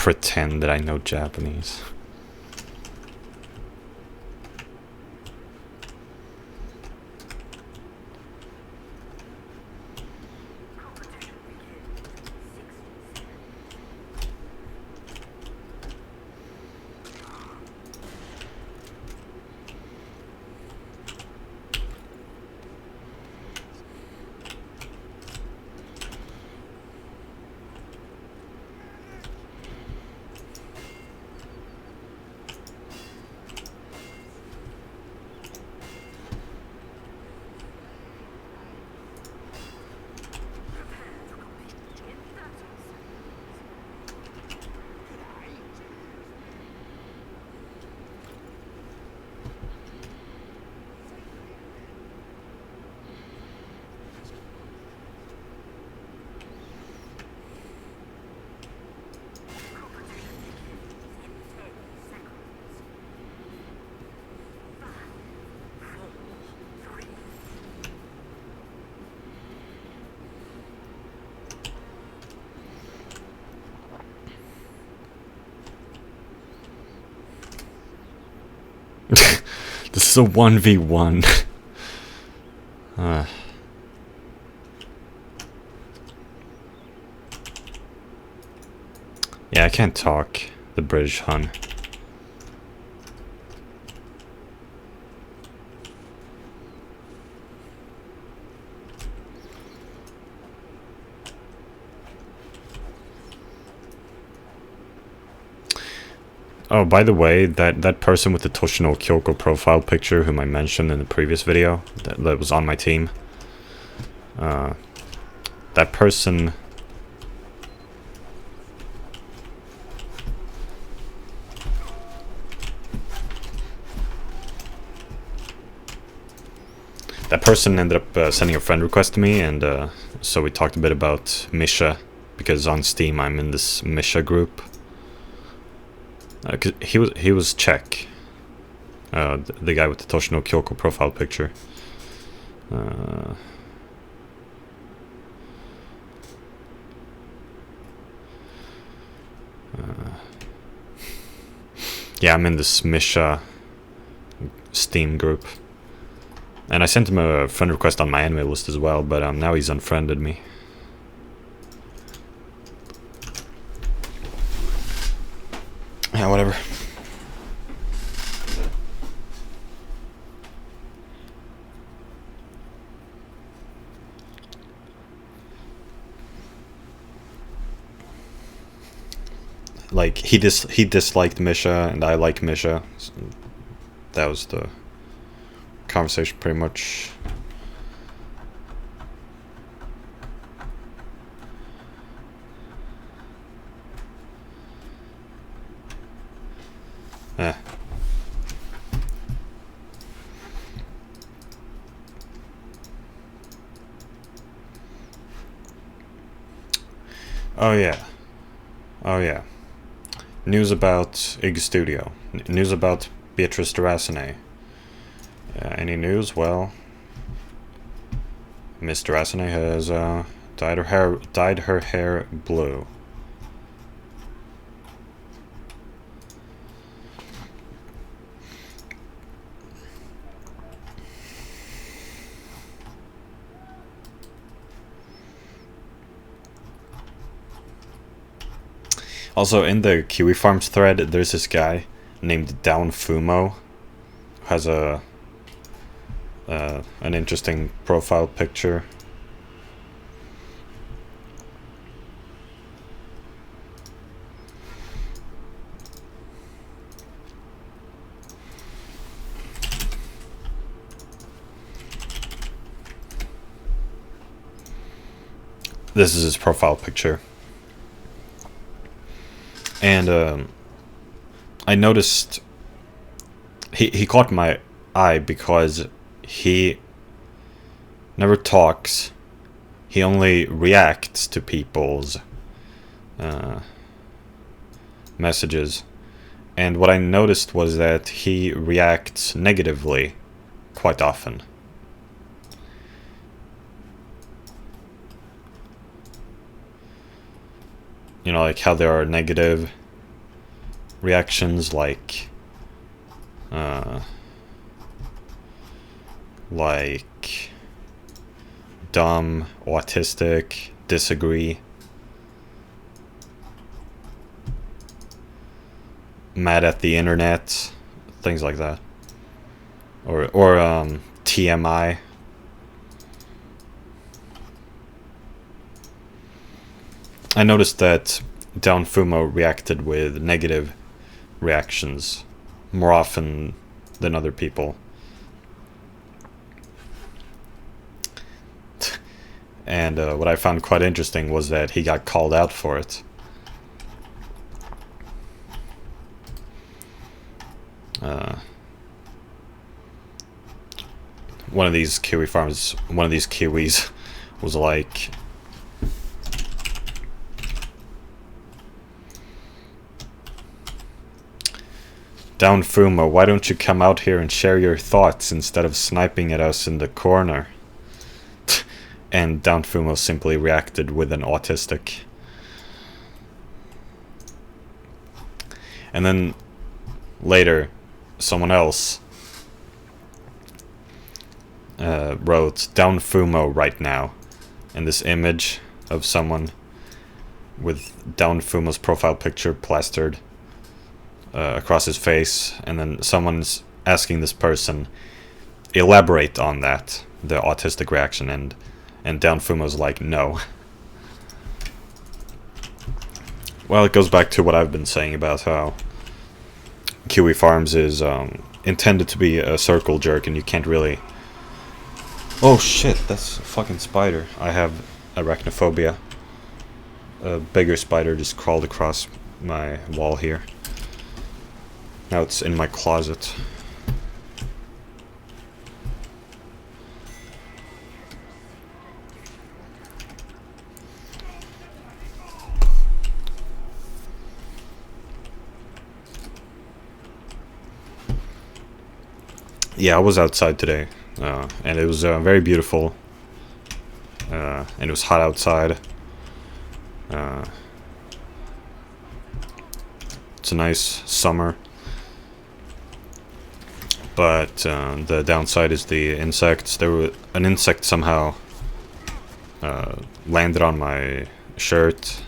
pretend that I know Japanese. This is a 1v1. Yeah, I can't talk the British Hun. Oh, by the way, that person with the Toshino Kyoko profile picture, whom I mentioned in the previous video, that was on my team. That person... That person ended up sending a friend request to me, and so we talked a bit about Misha, because on Steam I'm in this Misha group. 'Cause he was Czech, the guy with the Toshino Kyoko profile picture. Yeah, I'm in this Misha Steam group. And I sent him a friend request on my anime list as well, but now he's unfriended me. Yeah, whatever. Like, he disliked Misha, and I like Misha. So that was the conversation, pretty much. Oh yeah. Oh yeah. News about IG Studio. News about Beatrice de Rassenay. Any news? Well, Miss de Rassenay has dyed her hair blue. Also, in the Kiwi Farms thread, there's this guy named Down Fumo, who has an interesting profile picture. This is his profile picture. And I noticed he caught my eye because he never talks. He only reacts to people's messages. And what I noticed was that he reacts negatively quite often. You know, like how there are negative reactions like dumb, autistic, disagree, mad at the internet, things like that, or TMI. I noticed that Downfumo reacted with negative reactions more often than other people. And what I found quite interesting was that he got called out for it. One of these Kiwis was like, Downfumo, why don't you come out here and share your thoughts instead of sniping at us in the corner? And Downfumo simply reacted with an autistic. And then later, someone else wrote Downfumo right now, and this image of someone with Downfumo's profile picture plastered across his face, and then someone's asking this person elaborate on that, the autistic reaction, and Downfumo's like, no. Well, it goes back to what I've been saying about how Kiwi Farms is intended to be a circle jerk, and you can't really... Oh shit, that's a fucking spider. I have arachnophobia. A bigger spider just crawled across my wall here. Now it's in my closet. Yeah, I was outside today, and it was very beautiful, and it was hot outside. It's a nice summer, but the downside is the insects. An insect somehow landed on my shirt.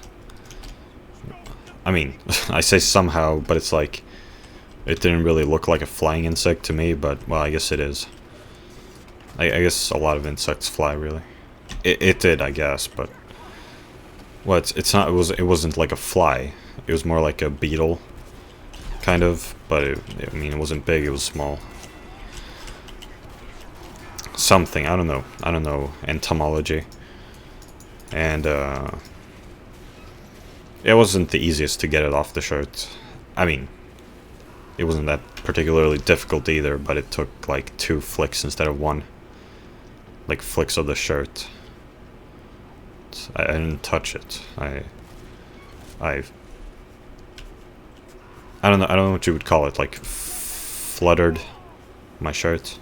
I mean, I say somehow, but it's like, it didn't really look like a flying insect to me, but, well, I guess it is. I guess a lot of insects fly, really. It did, I guess, but... Well, it's not, it wasn't like a fly. It was more like a beetle, kind of, but I mean, it wasn't big, it was small. Something, I don't know entomology. And, it wasn't the easiest to get it off the shirt. I mean... It wasn't that particularly difficult either, but it took like 2 flicks instead of 1. Like flicks of the shirt. I didn't touch it. I don't know what you would call it, like fluttered my shirt.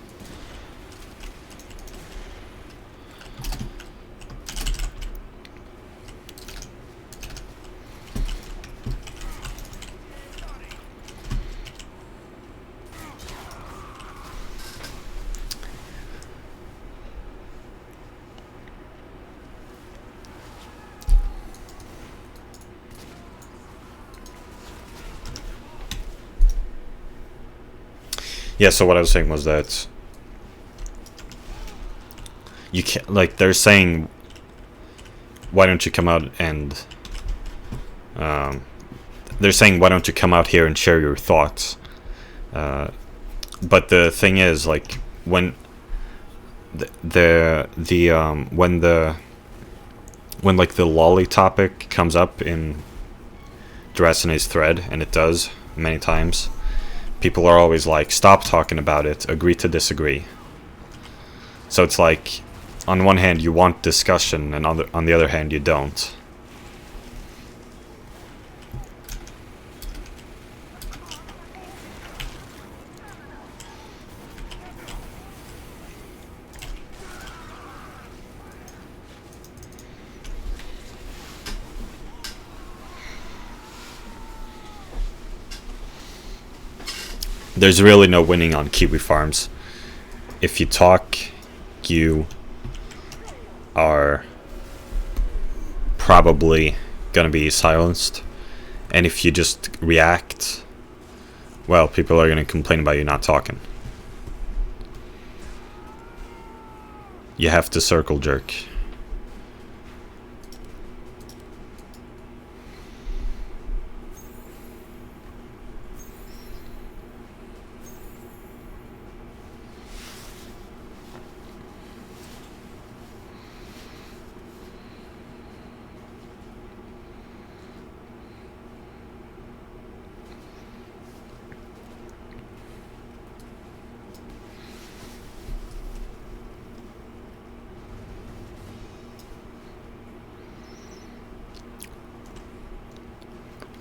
Yeah, so what I was saying was that you can't, like, they're saying, why don't you come out and, they're saying, why don't you come out here and share your thoughts? But the thing is, like, when when like the lolly topic comes up in Duracene's thread, and it does many times, people are always like, stop talking about it, agree to disagree. So it's like, on one hand you want discussion, and on the other hand you don't. There's really no winning on Kiwi Farms. If you talk, you are probably gonna be silenced. And if you just react, well, people are gonna complain about you not talking. You have to circle jerk.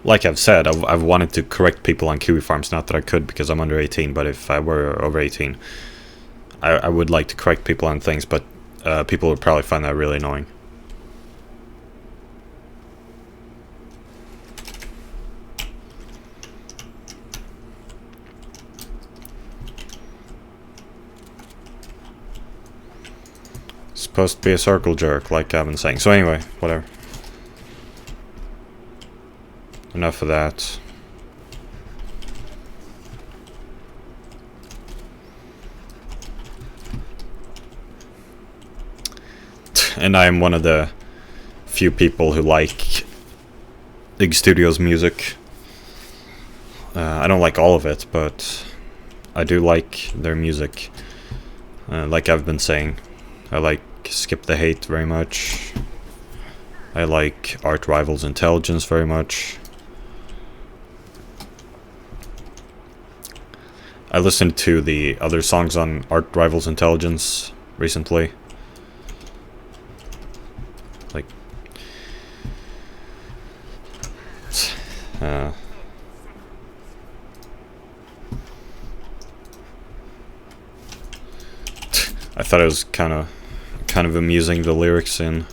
Like I've said, I've wanted to correct people on Kiwi Farms, not that I could because I'm under 18, but if I were over 18, I would like to correct people on things, but people would probably find that really annoying. Supposed to be a circle jerk, like I've been saying. So anyway, whatever. Enough of that. And I am one of the few people who like Big Studio's music. I don't like all of it, but I do like their music. Like I've been saying, I like Skip the Hate very much. I like Art Rivals Intelligence very much. I listened to the other songs on Art Rivals Intelligence recently. Like, I thought it was kind of amusing, the lyrics in.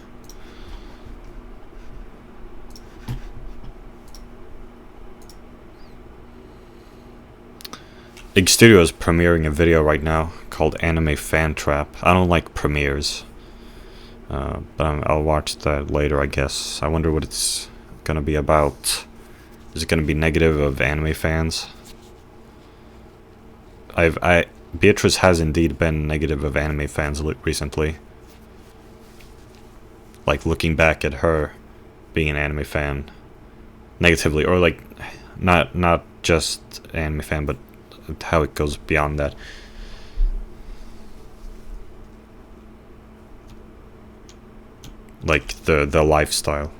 Big Studio is premiering a video right now called Anime Fan Trap. I don't like premieres, but I'll watch that later, I guess. I wonder what it's gonna be about. Is it gonna be negative of anime fans? Beatrice has indeed been negative of anime fans recently. Like looking back at her being an anime fan negatively, or like not just anime fan, but how it goes beyond that. Like the lifestyle.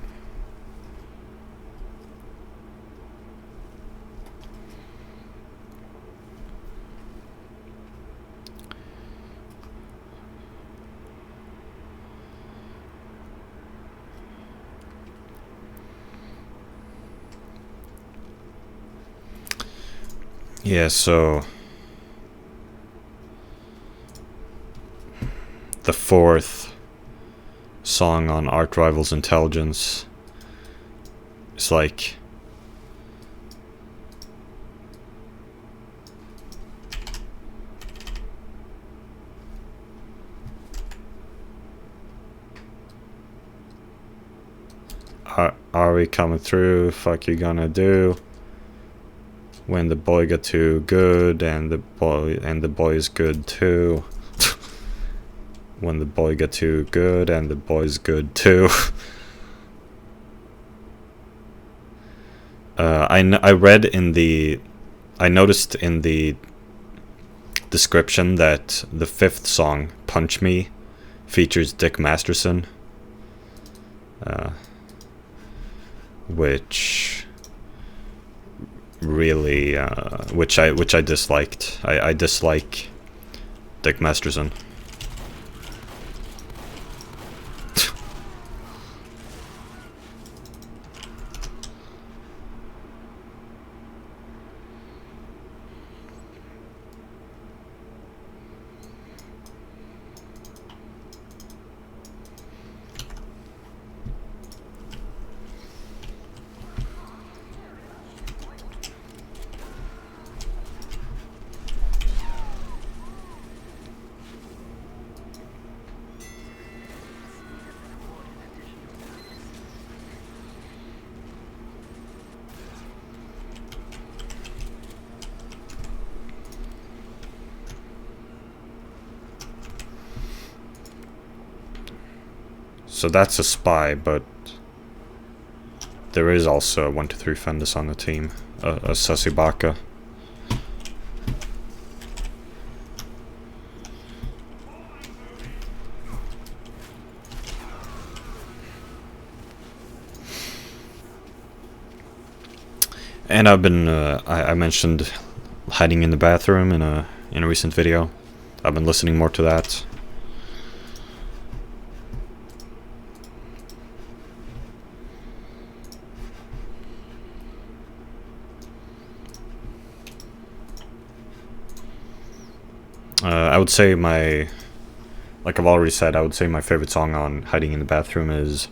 Yeah, so the fourth song on Art Rivals Intelligence is like are we coming through? Fuck you gonna do? When the boy got too good and the boy's good too. When the boy got too good and the boy's good too. I noticed in the description that the fifth song, Punch Me, features Dick Masterson, which really, which I disliked. I dislike Dick Masterson. So that's a spy, but there is also a 123 Fendus on the team, a Sasibaka. And I've been, I mentioned hiding in the bathroom in a recent video. I've been listening more to that. I would say like I've already said, I would say my favorite song on Hiding in the Bathroom is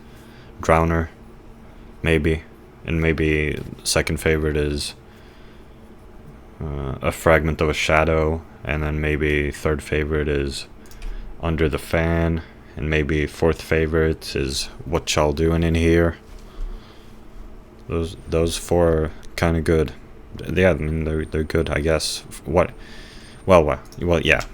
Drowner, maybe. And maybe second favorite is A Fragment of a Shadow, and then maybe third favorite is Under the Fan, and maybe fourth favorite is What Y'all Doing in Here. Those four are kind of good. Yeah, I mean they're good, I guess. What? Well, yeah.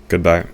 Goodbye.